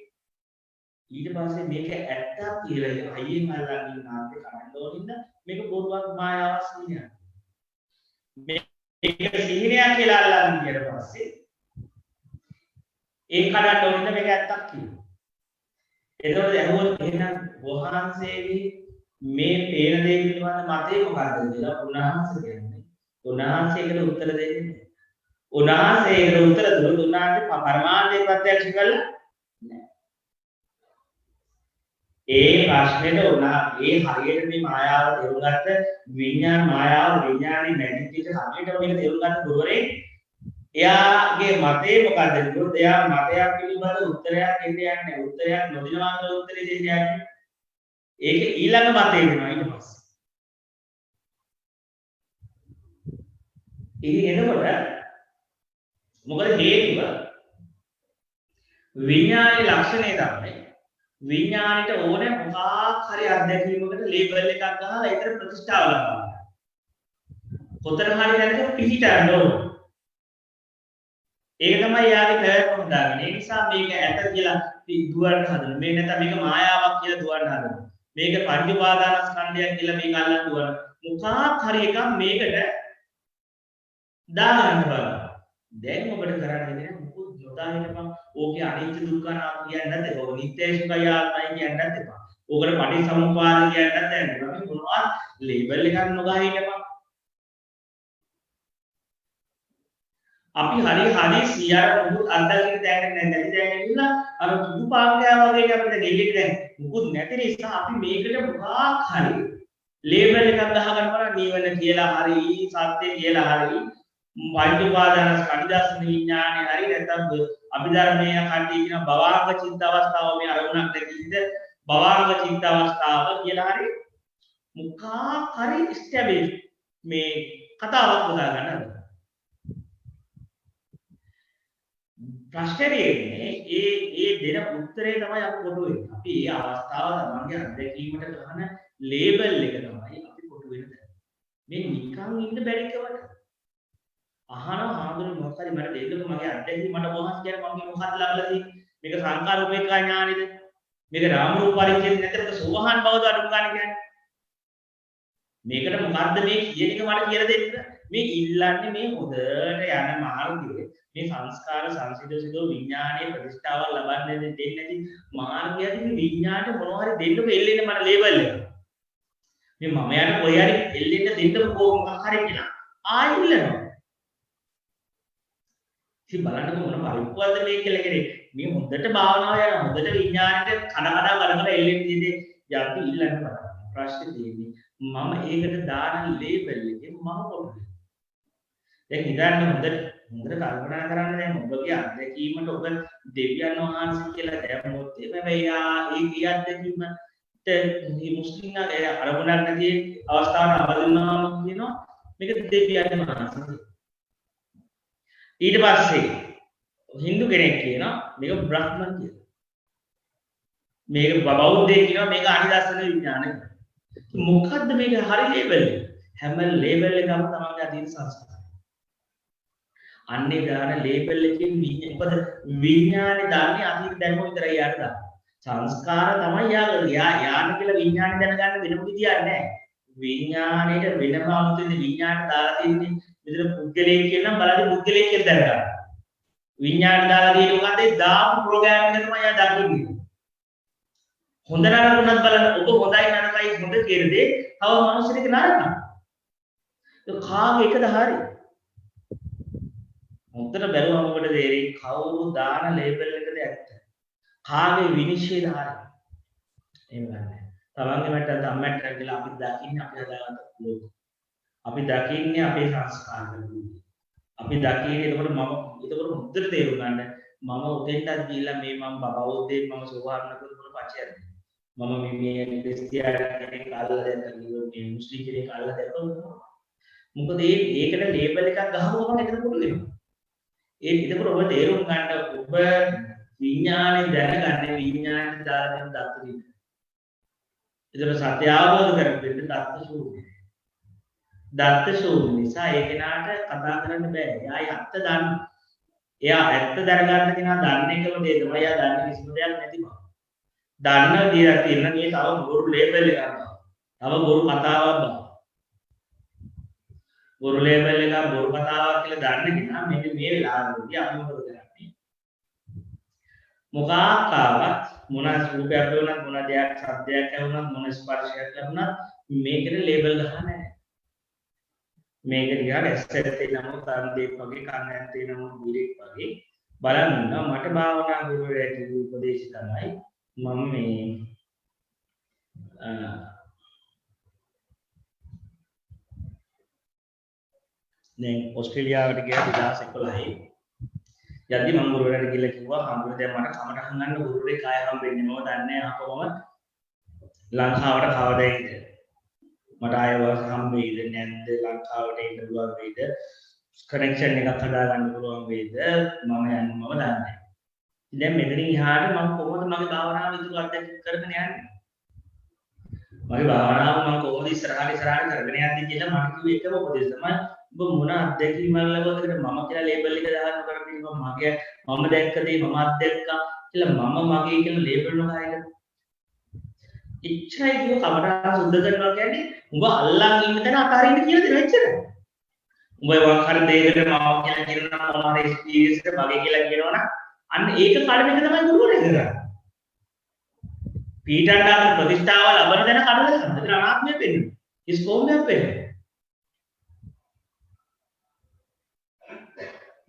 ඊට පස්සේ මේක ඇත්තක් කියලා හයියෙන් අල්ලගෙන ඉන්න ආන්දේ කරන්න ඕනින්ද මේක බොරුවක් මායාවක් සිහිනයක්. මේක සිහිනයක් කියලා අල්ලගෙන ඊට පස්සේ ඒ කඩන්න ඕනින්ද මේක ඇත්තක් කියලා. එතකොට ඇහුවොත් එහෙනම් වහන්සේගේ මේ පේන දේ පිළිබඳ මතය මොකක්ද කියලා උන්වහන්සේ කියන්නේ. උන්වහන්සේකට උත්තර දෙන්නේ නැහැ. උන්වහන්සේකට උත්තර දුන්නොත් උන්වහන්සේ පරමාර්ථය ප්‍රත්‍යක්ෂ කළා නැහැ. ඒ ප්‍රශ්නෙට උනා ඒ හරියට මේ මායාව තේරුම් ගත්ත විඥාන මායාව විඥානේ නැතිච්ච හරියට මේක තේරුම් ගන්න ගුරුවරේ එයාගේ මතේ මොකද්ද කිව්වොත් එයා මතයක් පිළිබඳ උත්තරයක් දෙන්නේ නැහැ. උත්තරයක් නොදිනවා කියලා උත්තරේ දෙන්නේ නැහැ. ඒක ඊළඟ මතේ වෙනවා ඊට පස්සේ. ඉතින් එතකොට මොකද හේතුව? විඥානයේ ලක්ෂණය තමයි විඥානෙට ඕනේ මොකක් හරි අත්දැකීමකට ලේබල් එකක් ගහලා ඒතර ප්‍රතිෂ්ඨාව ලබනවා. කොතන හරි දැනක පිහිටන්න ඕන. ඒක තමයි යාගේ පැවැත්ම හදාගන්නේ. ඒ නිසා මේක ඇත කියලා දුවන්න හදන. මේ නැත්නම් මේක මායාවක් කියලා දුවන්න හදන. මේක පංච උපාදානස්කන්ධයක් කියලා මේක අල්ලන් දුවන. මොකක් හරි එකක් මේකට දාගන්න බලන්න. දැන් ඔබට කරන්න දෙන්නේ මොකද නොදාගෙනපන්. ඕකේ අනිත්‍ය දුක්ඛ අනාත්ම කියන්නේ නැද්ද? ඕක නිත්‍ය සුඛය ආත්මයි කියන්නේ නැද්ද? ඕකට පටිච්චසමුප්පාද කියන්නේ නැද්ද? මේ මොනවද ලේබල් එකක් නොගා හිටපන්. අපි හරි 100ක් මුකුත් අත්දැකීම් දැනගෙන නැති දැන් ඉන්න අර දුු පාංගයා වගේ අපිට ගෙලිට දැන් මුකුත් නැති නිසා අපි මේකට මොකක් හරි ලේබල් එකක් ගහගන්න බලන්න නිවන කියලා හරි සත්‍ය කියලා හරි පංච උපාදාන ස්කන්ධ විඥානේ හරි නැත්නම් අභිධර්මයේ කණ්ඩී කියන භවාංග චිත්ත අවස්ථාව මේ අරමුණක් දැකීද භවාංග චිත්ත අවස්ථාව කියලා හරි මොකක් හරි ස්ටැබිල් මේ කතාවක් හදා ගන්න. ප්‍රශ්නේ ඒ දෙන උත්තරේ තමයි අපි පොදු වෙන්නේ. අපි මේ අවස්ථාව තමන්ගේ අත්දැකීමට ගන්න ලේබල් එක තමයි අපි පොදු වෙන්නේ. මේ නිකන් ඉන්න බැරි කවට අහනවා හාමුදුරුවෝ මොකක් හරි මට දෙන්නකො මගේ අත්දැකීම මට මොහොත් කියන්නේ මම මොකක්ද ලබලා තියෙන්නේ? මේක සංකාර උපේක්ඛා ඥානෙද? මේක රාම රූප පරිච්ඡේද නැත්නම් සෝහන් බවද අඩු ගන්න කියන්නේ? මේකට මොකද්ද මේ කියන එක මට කියලා දෙන්න. මේ ඉල්ලන්නේ මේ හොඳට යන මාර්ගයේ මේ සංස්කාර සංසිද්ධ විඥානයේ ප්‍රතිෂ්ඨාව ලබන්නේ දෙන්නේ නැති මාර්ගයදී විඥාණයට මොනවා හරි දෙන්නකො එල්ලෙන්න මට ලේබල් එක. මේ මම යන කොයි හරි එල්ලෙන්න දෙන්නකො මොකක් හරි කියලා. ආයෙ ඉල්ලනවා. ඉතින් බලන්නකො මොන පරිප්පුවක්ද මේ කියලා කියන්නේ. මේ හොඳට භාවනාව යන හොඳට විඥාණයට කඩ කඩ එල්ලෙන්න දෙන්නේ යටි ඉල්ලන්න බලන්න. ප්‍රශ්නේ තියෙන්නේ මම ඒකට දාන ලේබල් එකේ මම පොඩ්ඩක් දැන් ඉතින් හොඳට කල්පනා කරන්න දැන් ඔබගේ අත්දැකීමට ඔබ දෙවියන් වහන්සේ කියලා දැම්මොත් එමෙයි ඒ අත්දැකීමට මේ මුස්ලිම්ගේ අරමුණක් නැති අවස්ථාවක් අවදිනවා කියනවා මේක දෙවියන් වහන්සේ ඊට පස්සේ හින්දු කෙනෙක් කියනවා මේක බ්‍රහ්මන් කියලා මේක බෞද්ධයෙක් කියනවා මේක අනිදර්ශන විඥානය මොකද්ද මේක හරි ලේබල් එක හැම ලේබල් එකම තමයි අතීත සංස්කාර අන්නේ දාන ලේබල් එකකින් මොකද විඥානේ දාන්නේ අතීත දැනුම විතරයි යාට දාන්න. සංස්කාර තමයි යාන කියලා විඥානේ දැනගන්න වෙන විදියක් නැහැ. විඥාණයට වෙනම අමුතුවෙන් විඥාණය දාලා තියෙන්නේ මෙතන පුද්ගලයෙක් කියලා නම් බලන්න පුද්ගලයෙක් කියලා දැනගන්න. විඥාණය දාලා තියෙන්නේ මොකද ඒ දාපු ප්‍රෝග්‍රෑම් එක තමයි යා දකින්නේ. හොඳ නරකුණත් බලන්න ඔබ හොඳයි නරකයි හොඳ කියන දේ තව මනුස්සයෙක් නරකයි. ඒක කාගේ එකද හරියි? මුත්තර බැලුවම ඔබට තේරෙයි කවුරු දාන ලේබල් එකද ඇත්ත. කාගේ විනිශ්චයද හරි. එහෙම ගන්න. තමන්ගේ මට්ටම් අම්මට්ටම් කියලා අපි දකින්නේ අපි හදාගත්ත ලෝක. අපි දකින්නේ අපේ සංස්කාර වලින්. අපි දකින්නේ එතකොට හොඳට තේරුම් ගන්න මම උදේටත් ගිහිල්ලා මේ මම බෞද්ධයෙක් මම සෝවාන් කරනකොට පචයද. මම මේ ක්‍රිස්තියානි කෙනෙක් අල්ලලා දැක්කම මේ මුස්ලිම් කෙනෙක් අල්ලලා දැක්කම මොකද ඒකට ලේබල් එකක් ගහපුවම එතන පුරුදු වෙනවා. එතකොට ඔබ තේරුම් ගන්න ඔබ විඥානේ දැනගන්නේ විඥානේ දාන දත්තින්. ඒතර සත්‍ය අවබෝධ කරගන්න දත්ත ශූන්‍යයි. දත්ත ශූන්‍ය නිසා ඒ කෙනාට කතා කරන්න බෑ. එයා ඇත්ත දන්න. එයා ඇත්ත දැනගන්න කෙනා දන්නේ එකම දේ තමයි එයා දන්නේ කිසිම දෙයක් නැති බව. දන්න විදියක් තියෙන මේ තව බොරු ලේබල් එකක්. තව බොරු කතාවක් බව. බොරු ලේබල් එක බොරු කතාවක් කියලා දන්න කෙනා මෙන්න මේ වෙලාවේදී අපි මොකද කරන්නේ? මොකාකාවක් මොන රූපයක් වුණත් මොන දෙයක් ශබ්දයක් ඇහුණත් මොන ස්පර්ශයක් ලැබුණත් මේකට ලේබල් ගහන්නේ නැහැ. මේක දිහා ඇස්සෙත් නම තන්දේ වගේ කන්නත් නම ගුරුෙක් වගේ බලන්න මට භාවනා ගුරුවරයා කිව්ව උපදේශය තමයි මම මේ දැන් ඕස්ට්‍රේලියාවට ගියා 2011 යද්දි මම ගුරුවරයාට ගිහලා කිව්වා හම්බුනේ දැන් මට කමටහන් ගන්න ගුරුවරයෙක් ආය හම්බෙන්නේ මම දන්නේ නැහැ අපවම ලංකාවට කවදාද මට ආයව හම් වෙයිද නැද්ද ලංකාවට එන්න පුළුවන් වෙයිද කනෙක්ෂන් එකක් හදා ගන්න පුළුවන් වෙයිද මම යන්නේ මම දන්නේ නැහැ. දැන් මෙතනින් එහාට මම කොහොමද මගේ භාවනාව ඉදිරියට අධ්‍යයනය කරගෙන යන්නේ? මගේ භාවනාව මම කොහොමද ඉස්සරහට කරගෙන යන්නේ කියලා මට කිව්ව එකම උපදේශ තමයි ඔබ මොන අත්දැකීමක් ලැබුවද කියලා මම කියලා ලේබල් එක දාන්න කරන්නේ මම දැක්ක දේ මම අත්දැක්කා කියලා මම මගේ කියලා ලේබල් එක ගහලා ඉච්ඡයි කිය කමරා සුද්ධ කරනවා කියන්නේ උඹ අල්ලන් ඉන්න තැන අතාරින්න කියලා දෙන එච්චර. උඹ වක් හරි දෙයකට මම කියලා කියනවා මම හරි එක්ස්පීරියන්ස් එක මගේ කියලා කියනවනම් අන්න ඒක කඩන එක තමයි ගුරුවරයා කරන්නේ. පීඩණ්ඩාක ප්‍රතිස්ථාව ලබන තැන කඩලා කරනවා. ඒක අනාත්මය වෙන්නේ. ඉස්කෝම්යක් වෙන්නේ.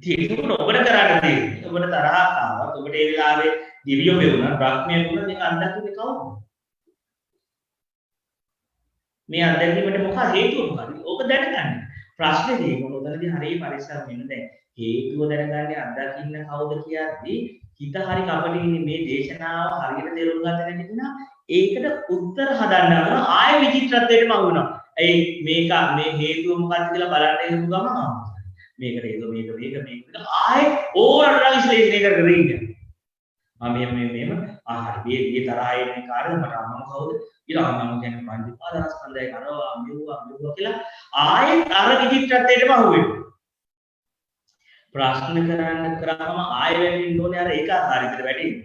ඒක ඔබට කරන්න තියෙන්නේ. ඔබට තරහක් ආවත් ඔබට ඒ වෙලාවේ දිවියෝ වෙවුණා, බ්‍රහ්මයෙක් වුණා මේක අත්දැකීමේ කවුද? මේ අත්දැකීමට මොකක්ද හේතුව මොකක්ද? ඕක දැනගන්න. ප්‍රශ්නේ තියෙන්නේ මොකදදී හරිය පරිස්සම් වෙන්න දැන්. හේතුව දැනගන්නේ අත්දකින්න කවුද කියද්දී හිත හරි කපටින්නේ මේ දේශනාව හරියට තේරුම් ගන්න නැති කෙනා ඒකට උත්තර හදන්න යනවා ආයෙ විචිත්‍රත්වයටම වුණා. ඒ මේක මේ හේතුව මොකක්ද කියලා බලන්න හේතු ගම මේකට හේතුව මේක ආයෙ ඕවර් විශ්ලේෂණය කර ඉන්න. මෙහෙම හරි මේ තරහා එන්නේ කාටද මට අම්මම කවුද කියලා අම්මම කියන්නේ පංචපාදස්කන්ධය කරනවා මෙව්වා කියලා ආයෙත් අර විචිත්‍රත්වයටම අහුවෙනවා. ප්‍රශ්න කරන්න කරාම ආයෙ වෙන්න ඕනේ අර ඒකාකාරීත්වයට වැටෙන්න.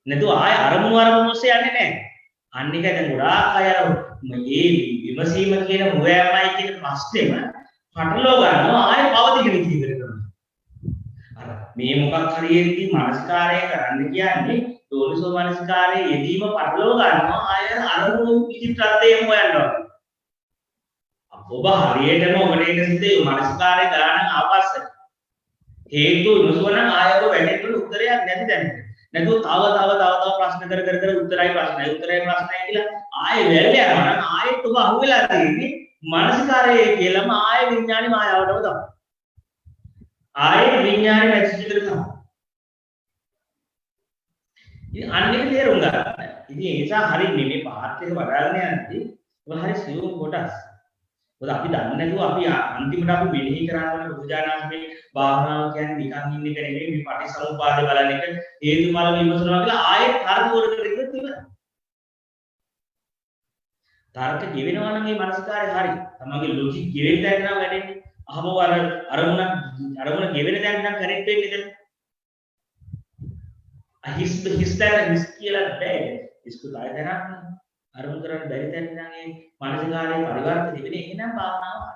නැතුව ආයෙ අරමුණු ඔස්සේ යන්නේ නැහැ. අන්න එකයි දැන් ගොඩාක් අය අර මේ විමසීම කියන හොයෑමයි කියන ප්‍රශ්නේම පටලවා ගන්නවා ආයෙ පවතින ජීවිතේ කරනවා. අර මේ මොකක් හරි එද්දී මානසිකාරය කරන්න කියන්නේ දෝනිසෝ මානසිකාරයේ යෙදීම පටලවා ගන්නවා ආයෙ අරමුණු විචිත්‍රත්වයෙන් හොයනවා. ඔබ හරියටම ඔබට ඉන්න සිද්ධේ මානසිකාරය කරන්න ආපස්සට හේතු නොසුවනම් ආයව වැඩෙන්න උත්තරයක් නැති දැනගන්න. නැතුව තව ප්‍රශ්න කර උත්තරයි ප්‍රශ්නයි කියලා ආයෙ වැල්ල යනවා නම් ආයෙත් ඔබ අහුවෙලා තියෙන්නේ මානසිකාරයේ කියලාම ආයෙ විඥානේ මායාවටම තමයි. ආයෙ විඥානේ මැසේජ් එකට තමයි. ඉතින් අන්න ඒක තේරුම් ගන්න. ඉතින් ඒ නිසා හරි මේ පාර්ට් එක වඩාගෙන යද්දී ඔය හරි සියුම් කොටස්. මොකද අපි දන්නේ නැතුව අපි අන්තිමට අපි මෙනෙහි කරන්නේ බුදුජානකගේ භාවනාව කියන්නේ නිකන් ඉන්න එක නෙමෙයි මේ පටිසමුපාද බලන එක හේතු මල විමසනවා කියලා ආයෙත් තර්ක වලට ඉවත් ඉවරයි. තර්ක ගෙවෙනවා නම් මේ මානසිකාරය හරි. තමන්ගේ ලොජික් ගෙවෙන්න දැන් නම් වැඩෙන්නේ. අහමව අරමුණ ගෙවෙන දැන් නම් කනෙක්ට් වෙන්නේ නේද? හිස් කියලා බෑ. ඉස්කු තාය දැනක් අරමුණ කරන්න බැරි දැන් නම් මේ මානසිකාරයේ පරිවර්තන වෙන්නේ එහෙනම් භාවනාව හරි.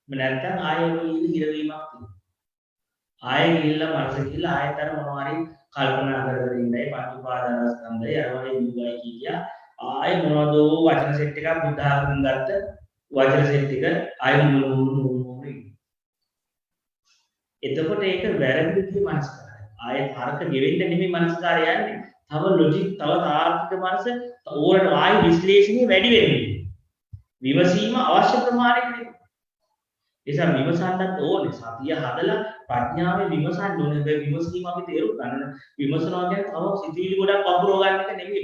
මම නැත්තම් ආයෙ හිරවීමක් තියෙනවා. ආයෙ ගිහිල්ලා මනස ගිහිල්ලා ආයෙතර මොනවා හරි කල්පනා කරගෙන ඉඳයි පංච උපාදානස්කන්ධය අරවලේ නිවයි කියා ආයෙ මොනවද වචන සෙට් එකක් බුද්ධ ආගමෙන් ගත්ත වචන සෙට් එක ආයෙ මොනවා එතකොට ඒක වැරදි විදිහේ මනස්කාරය. ආයෙ තර්ක ගෙවෙන්න නෙමෙයි මනස්කාරය යන්නේ. තව ලොජික් තව තාර්කික මනස ඕකට ආයෙ විශ්ලේෂණය වැඩි වෙන්නේ. විමසීම අවශ්‍ය ප්‍රමාණයට නිසා විමසන්නත් ඕනේ. සතිය හදලා ප්‍රඥාවෙන් විමසන්න ඕනේ. මේ විමසීම අපි තේරුම් ගන්න. විමසනවා කියන්නේ තව සිතිවිලි ගොඩක් වපුරව ගන්න එක නෙමෙයි.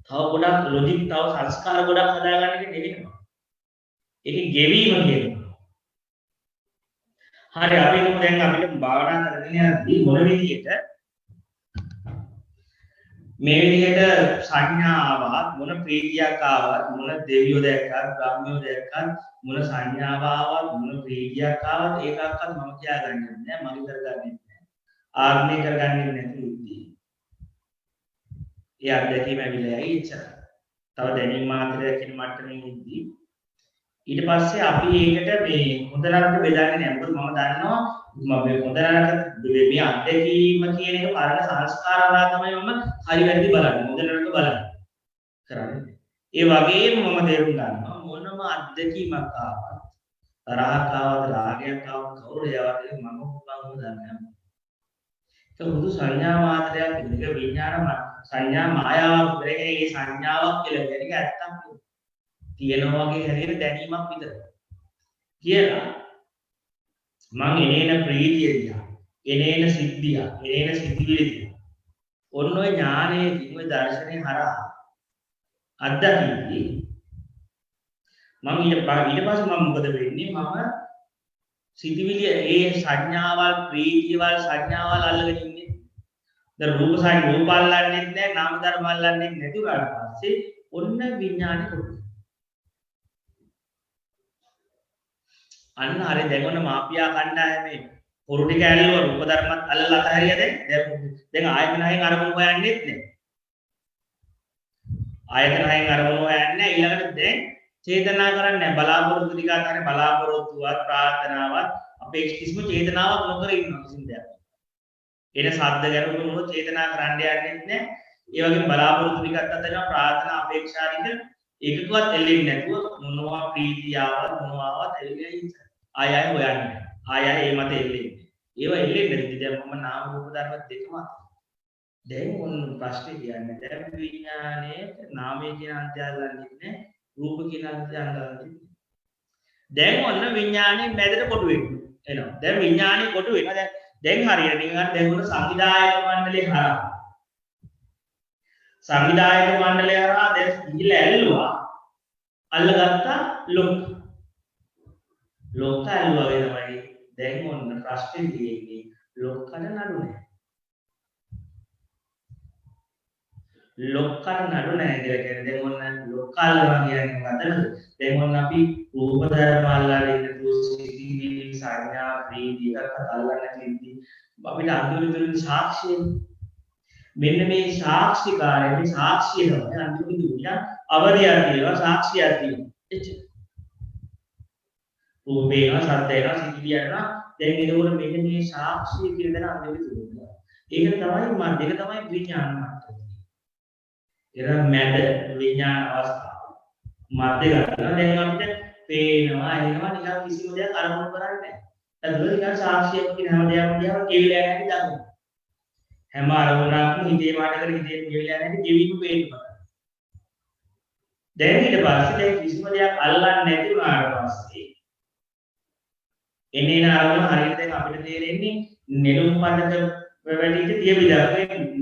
තව ගොඩක් ලොජික් තව සංස්කාර ගොඩක් හදා ගන්න එක නෙමෙයි. ඒකේ ගෙවීම කියනවා. හරි අපි හිතමු දැන් අපිට භාවනා කරගෙන යද්දී මොන විදිහට මේ විදිහට සංඥාවක් මොන ප්‍රීතියක් ආවත් මොන දෙවියෝ දැක්කත් බ්‍රහ්මියෝ දැක්කත් මොන සංඥාවක් මොන ප්‍රීතියක් ආවත් ඒකක්වත් මම කියාගන්නේ නැහැ මගේ කරගන්නේ නැහැ ආග්නේ කරගන්නේ නැති ඉන්නේ ඒ අත්දැකීම ඇවිල්ලා ඉච්චා තව දැනීම මාත්‍රයක් කියන මට්ටමින් ඉද්දී ඊට පස්සේ අපි ඒකට මේ හොඳ නරක බෙදන්නේ නැහැ මොකද මම දන්නවා මම හොඳ නරක මේ අත්දැකීම කියන එක පරණ සංස්කාරවල තමයි මම හරි වැරදි බලන්නේ හොඳ නරක බලන්නේ කරන්නේ ඒ වගේම මම තේරුම් ගන්නවා මොනම අත්දැකීමක් ආවත් තරහක් ආවත් රාගයක් ආවත් කවුරු යවද මම මොකක්ද දන්නේ ඒක බුදු සංඥා මාත්‍රයක් විදිහට විඥාන සංඥා මායාවක් විතරේ ඒ සංඥාවක් කියලා කියන එක ඇත්තක් තියෙනවා වගේ හැටියට දැනීමක් විතර කියලා මං එනේන ප්‍රීතිය දිහා එනේන සිද්ධිය එනේන සිද්ධිවිලි දිහා ඔන්න ඔය ඥානයේ දින දර්ශනේ හරහා අත්දැකීමේ මම ඊට පස්සේ මම මොකද වෙන්නේ මම සිද්ධිවිලි ඒ සංඥාවල් ප්‍රීතියවල් සංඥාවල් අල්ලගෙන ඉන්නේ දැන් රූප සංඥා රූප අල්ලන්නේ නැහැ නාම ධර්ම අල්ලන්නේ නැති වුණාට පස්සේ ඔන්න විඥානෙ කොට අන්න හරි දැන් ඔන්න මාපියා කණ්ඩායමේ පොරු ටික ඇල්ලුවා රූප ධර්මත් අල්ලලා අතහැරියද දැන් ආයතන හයෙන් අරමුණු හොයන්නෙත් නෑ ආයතන හයෙන් අරමුණු හොයන්නේ ඊළඟට දැන් චේතනා කරන්නේ බලාපොරොත්තු ටික අතරේ බලාපොරොත්තුවත් ප්‍රාර්ථනාවත් අපේක්ෂ කිසිම චේතනාවක් නොකර ඉන්නවා කිසිම දෙයක් එන ශබ්ද ගැනුනොත් චේතනා කරන්න යන්නෙත් නෑ ඒ වගේම බලාපොරොත්තු ටිකක් අතරේ ප්‍රාර්ථනා අපේක්ෂා ටික ඒකකවත් එල්ලෙන්නේ නැතුව මොනවා ප්‍රීතියාවත් මොනවාවත් එල්ලෙන්නේ ඉන්නේ ආය හොයන්නේ ආය ඒ මත එල්ලෙන්නේ ඒව එල්ලෙන්නේ නැති දැන් මම නාම රූප ධර්ම දෙකම දැන් මොන ප්‍රශ්නේ කියන්නේ දැන් විඥානයේ නාමයේ කියන අන්තය අල්ලන්නේ රූප කියන අන්තය අල්ලන්නේ දැන් ඔන්න විඥානයේ මැදට කොටු වෙන්නේ එනවා දැන් විඥානයේ කොටු වෙනවා දැන් හරියට නිකන් දැන් උන සංවිධායක මණ්ඩලේ හරහා සංවිධායක මණ්ඩලය හරහා දැන් ගිහිල්ලා ඇල්ලුවා අල්ලගත්තා ලොක්ක ඇල්ලුවා වෙනවයි දැන් ඔන්න ප්‍රශ්නේ තියෙන්නේ ලොක්කට නඩු නැහැ ලොක්කට නඩු නැහැ කියලා කියන්නේ දැන් ඔන්න ලොක්ක අල්ලනවා කියන්නේ මොකද දැන් ඔන්න අපි රූප ධර්ම අල්ලලා ඉන්න දුසිතී සංඥා ප්‍රීති එකක් අල්ලන්න තියෙද්දි අපිට අඳුරුදුරින් සාක්ෂිය මෙන්න මේ සාක්ෂිකාරය මේ සාක්ෂිය තමයි අන්තිමට දුන්නා අවදියක් තියෙනවා සාක්ෂියක් තියෙනවා එච්චර රූපේන සද්දේන සිතිවියන දැන් ඒකවල මෙන්න මේ සාක්ෂිය කියන දේ අන්තිමට දුන්නා ඒක තමයි මැද ඒක තමයි විඥාන මට්ටම ඒක මැද විඥාන අවස්ථාව මැද ගන්නවා දැන් අපිට පේනවා එනවා නිකන් කිසිම දෙයක් අරමුණු කරන්නේ නැහැ ඒක නිකන් සාක්ෂියක් කියන හැම දෙයක්ම දිහා කෙවිලා යන්නේ දකින්න හැම අරමුණක්ම හිතේ මාට කර හිතේ ගෙවිලා නැති ගෙවීම පේන්න පටන්. දැන් ඊට පස්සේ දැන් කිසිම දෙයක් අල්ලන්නේ නැති වුණාට පස්සේ එන්නේ අරමුණ හරියට දැන් අපිට තේරෙන්නේ නෙළුම් පතක වැඩිට දිය විදක්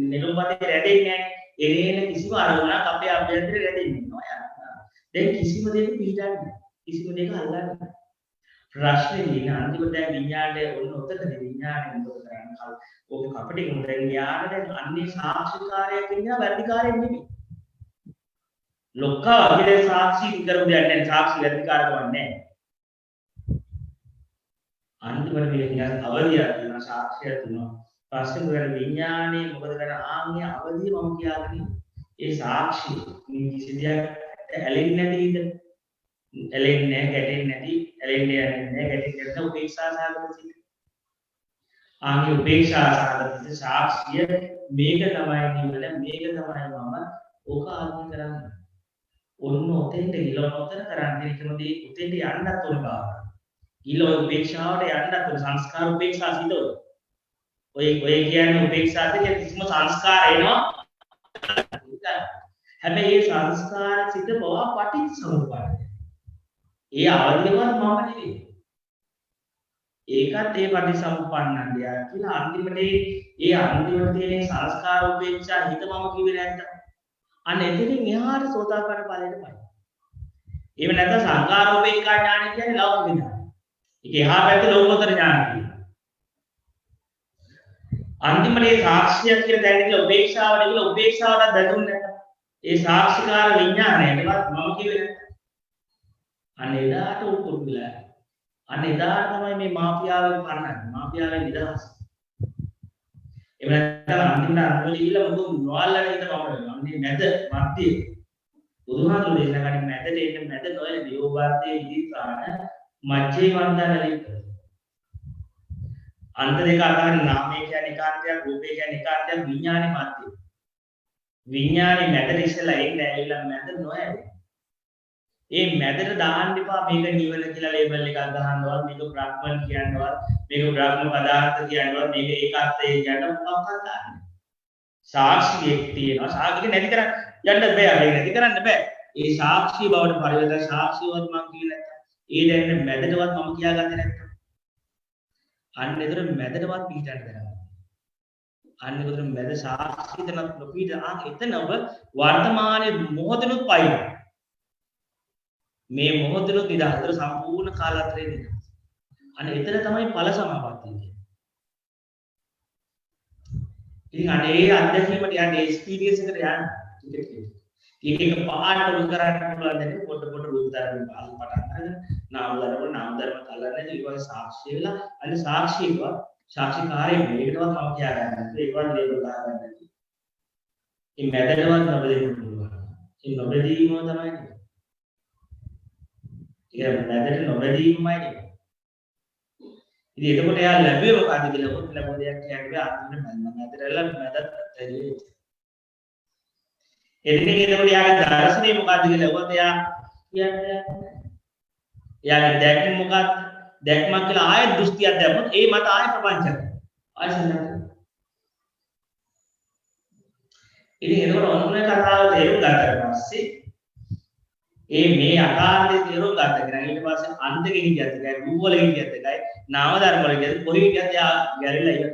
නෙළුම් පතේ රැඳෙන්නේ නැහැ. එරේන කිසිම අරමුණක් අපේ අභ්‍යන්තරේ රැඳෙන්නේ නැහැ. දැන් කිසිම දෙයක පිටන්නේ නැහැ. කිසිම දෙයක අල්ලන්නේ නැහැ. ප්‍රශ්නේ ඉන්නේ අන්තිමට දැන් විඥාණය ඔන්න ඔතනදී විඥාණය මොකද කරන්නේ? ඕක කපටික මුදෙන් ඥාන දැන් අන්නේ සාක්ෂිකාරයක් ඉන්නවා වැඩිකාරයක් නෙමෙයි. ලොක්කා වගේ සාක්ෂි කරු දෙයක් නැහැ. සාක්ෂි වැඩිකාරකම නැහැ. අන්තිමට මේ විඥාන අවදියක් වෙනවා සාක්ෂිය තුනවා. පස්සේ මොකද විඥානේ මොකද කරන්නේ? ආන්ගේ අවදිය මම කියාගෙන ඒ සාක්ෂි මේ කිසි දෙයක් ඇලෙන්නේ නැති ඉඳ ඇලෙන්නේ නැහැ, ගැටෙන්නේ නැති, ඇලෙන්නේ නැහැ, ගැටෙන්නේ නැති උපේක්ෂා සාගත සිට. ආන්ගේ උපේක්ෂා සාගත සාක්ෂිය මේක තමයි නිවන, මේක තමයි මම ඕක ආත්ම කරන්නේ. ඔන්න ඔතෙන්ට ගිලවන ඔතන කරන්නේ එකමදී ඔතෙන්ට යන්නත් උන බව. ගිලව උපේක්ෂාවට යන්නත් උන සංස්කාර උපේක්ෂා සිතෝ. ඔය කියන්නේ උපේක්ෂාද කියන්නේ කිසිම සංස්කාර එනවා. හැබැයි මේ සංස්කාර සිත බව පටිච්චසමුප්පාදයි. ඒ අවදිවත් මම නෙවෙයි. ඒකත් ඒ පටිච්චසමුප්පන්නන්ඩය කියලා අන්තිමට ඒ අන්තිමට තියෙන සංස්කාර උපේක්ෂා හිත මම කිව්වේ නැත්තම් අන්න එතනින් එහාට සෝතාපන්න ඵලයට පයි. එහෙම නැත්නම් සංඛාර උපේක්ඛා ඥාන කියන්නේ ලෞකික ඥාන. ඒක එහා පැත්තේ ලෝකෝත්තර ඥාන කියනවා. අන්තිමට ඒ සාක්ෂියක් කියලා දැනෙන්නේ උපේක්ෂාවට කියලා උපේක්ෂාවට බැඳුන්නේ නැත්නම් ඒ සාක්ෂිකාර විඥානයටවත් මම කිව්වේ නැත්නම් අන්න එදාට උපුරුලා. අන්න එදාට තමයි මේ මාෆියාවෙන් පන්නන්නේ. මාෆියාවෙන් නිදහස්. එහෙම නැත්නම් අන්තිමට අන්තිමට ගිහිල්ලා මොකද නොඅල්ලන ඉඳ මම අන්නේ මැද මැදේ බුදුහාමුදුරු දේශනා කරන්නේ මැදට එන්න මැද නොයන දියෝබාර්තයේ ඉදිරිපාන මජ්ජේ වන්දනලින් අන්ත දෙක අතර නාමය කියන්නේ ඒකාන්තයක් රූපය කියන්නේ ඒකාන්තයක් විඥානේ මැදේ විඥානේ මැදට ඉස්සලා එන්නේ ඇවිල්ලා මැද නොයන ඒ මැදට දාන්න එපා මේක නිවන කියලා ලේබල් එකක් ගහන්නවත් මේක බ්‍රහ්මන් කියනවත් මේක බ්‍රහ්ම පදාර්ථ කියනවත් මේක ඒකාත්මය කියනවත් මොකක්වත් දාන්න. සාක්ෂියක් තියෙනවා. සාක්ෂිය නැති කරන්න යන්න බෑ. ඒක නැති කරන්න බෑ. ඒ සාක්ෂිය බවට පරිවර්තන සාක්ෂියවත් මම කියලා නැත්නම් ඒ දැන් මැදටවත් මම කියාගත්තේ නැත්නම් අන්න ඒතර මැදටවත් පිටන්න බෑ. අන්න ඒතර මැද සාක්ෂියද නොපීඩ එතන ඔබ වර්තමානයේ මොහොතනොත් පයින් මේ මොහොතේ නිදහතර සම්පූර්ණ කාලතරේ නිදහස. අනේ එතන තමයි ඵල සමාපත්තිය කියන්නේ. ඉතින් අනේ අත්දැකීමට යන්නේ එක්ස්පීරියන්ස් එකට යන්න ටිකට් එක. ඒක පහට උල් කරන්න පුළුවන් දැන් පොඩ පොඩ රූප ධර්ම පාල පටන් අරගෙන නාම ධර්ම කලන්නේ ඊට පස්සේ සාක්ෂි වෙලා අනේ සාක්ෂියව සාක්ෂිකාරයේ මේකටවත් මම කියා ගන්න. ඒකවත් ලේබල් ගන්න නැති. මේ මැදටවත් නොබෙදෙන්න පුළුවන්. මේ නොබෙදීම තමයි ඒක මැදට නොබැදීමයි නේ. ඉතින් එතකොට එයා ලැබුවේ මොකද්ද කියලා ඔත් ලැබුව දෙයක් කියන්නේ අන්තිමට මැදටලා මැදත් ඇදලි. එදිනෙක එතකොට එයාගේ දර්ශනේ මොකද්ද කියලා ඔත් එයා කියන්නේ එයාගේ දැක්ම මොකද්ද? දැක්මක් කියලා ආයෙත් දෘෂ්ටියක් දැම්මොත් ඒ මත ආයෙ ප්‍රපංචයක්. ආයෙ සම්මත. ඉතින් එතකොට ඔන්න කතාව තේරුම් ගන්නට පස්සේ මේ අකාරයේ තේරුම් ගන්න කෙනා ඊට පස්සේ අන්තකෙ හිටියත් එකයි රූපවල හිටියත් එකයි නාම ධර්ම වල හිටියත් කොහේ හිටියත් යා ගැරිලා ඉවර.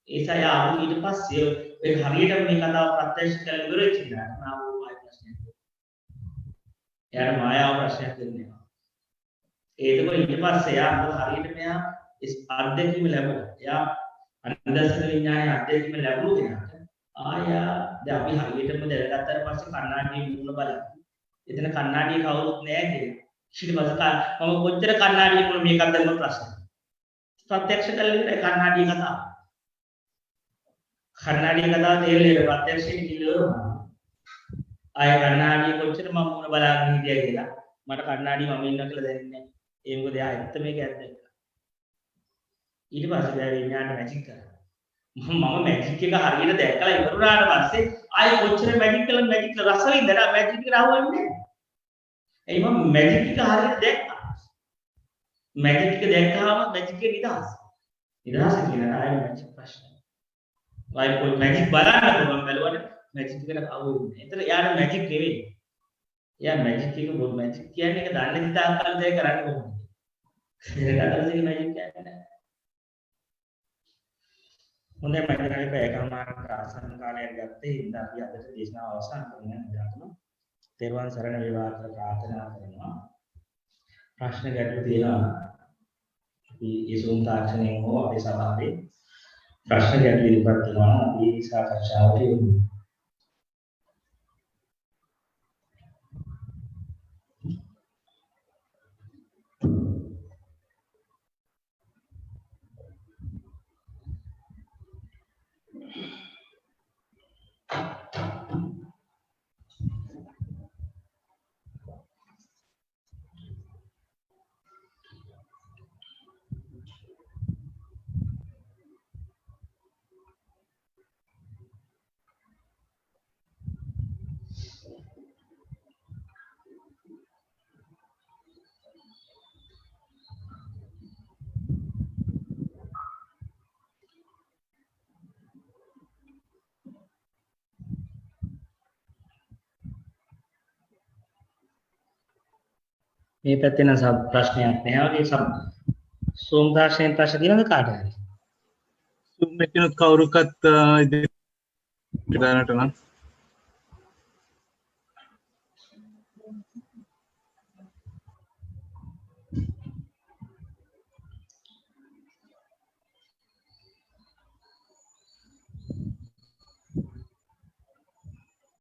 ඒසයි ආව ඊට පස්සේ ඒ හරියට මේ කතාව ප්‍රත්‍යක්ෂ කරලා ඉවර වෙච්ච ඉඳලා නාම රූපයි ප්‍රශ්නයක්. එයාට මායාව ප්‍රශ්නයක් දෙන්නේ නැහැ. ඒකෝ ඊට පස්සේ යා මොකද හරියට මෙයා අත්දැකීම ලැබුවා. එයා අනිදර්ශන විඥානයේ අත්දැකීම ලැබුණු කෙනාට ආයා දැන් අපි හරියටම දැනගත්තාට පස්සේ කන්නාඩියේ මුණ බලන්න. එතන කන්නාඩිය කවුරුත් නැහැ කියලා. ඊට පස්සේ මම කොච්චර කන්නාඩිය මුණ මේකක් දැම්ම ප්‍රශ්න. ප්‍රත්‍යක්ෂ කළේ ඉතින් කන්නාඩිය කතාව. කන්නාඩිය කතාව තේරෙන්නේ ප්‍රත්‍යක්ෂයෙන් කිව්වොත් ආය කන්නාඩිය කොච්චර මම මුණ බලාගෙන හිටියා කියලා මට කන්නාඩිය මම ඉන්නවා කියලා දැනෙන්නේ නැහැ. ඒ මොකද එයා ඇත්ත මේක ඇත්ත. ඊට පස්සේ දැන් විඥාන මැජික් කරා. මම මැජික් එක හරියට දැක්කලා ඉවර වුණාට පස්සේ ආයෙ කොච්චර මැජික් කළා මැජික් රසලින්ද නෑ මැජික් එක රහුවෙන්නේ නෑ. එයි මම මැජික් එක හරියට දැක්කා. මැජික් එක දැක්කම මැජික් එක නිදහස්. නිදහස කියන ආයෙ මැජික් ප්‍රශ්න. वाई कोई मैजिक බලන්න පුළුවන් බැලුවට මැජික් එකට අවු වෙන්නේ. ඒතර යාර මැජික් නෙවෙයි. යා මැජික් එක බොත් මැජික් කියන්නේ ඒක දන්නේ නැති තාක්කල් දෙයක් කරන්න කොහොමද? ඒක අතරේ මැජික් කියන්නේ නැහැ. හොඳයි මම හිතන්නේ පැයකමාරක ආසන්න කාලයක් ගත්තේ ඉතින් අපි අදට දේශනාව අවසන් කරන්න යනවා. තෙරුවන් සරණ වේවා කියලා ප්‍රාර්ථනා කරනවා. ප්‍රශ්න ගැටළු තියෙනවා. අපි ඒ සූම් තාක්ෂණයෙන් හෝ අපේ සභාවේ ප්‍රශ්න ගැටළු ඉදිරිපත් කරනවා. අපි සාකච්ඡාවට යොමු. මේ පැත්තේ නම් ප්‍රශ්නයක් නැහැ. වගේ සූම් තාක්ෂණයෙන් ප්‍රශ්න තියෙනවද කාට හරි? සූම් එකකිනුත් කවුරුකත් ඉදිරියට නම්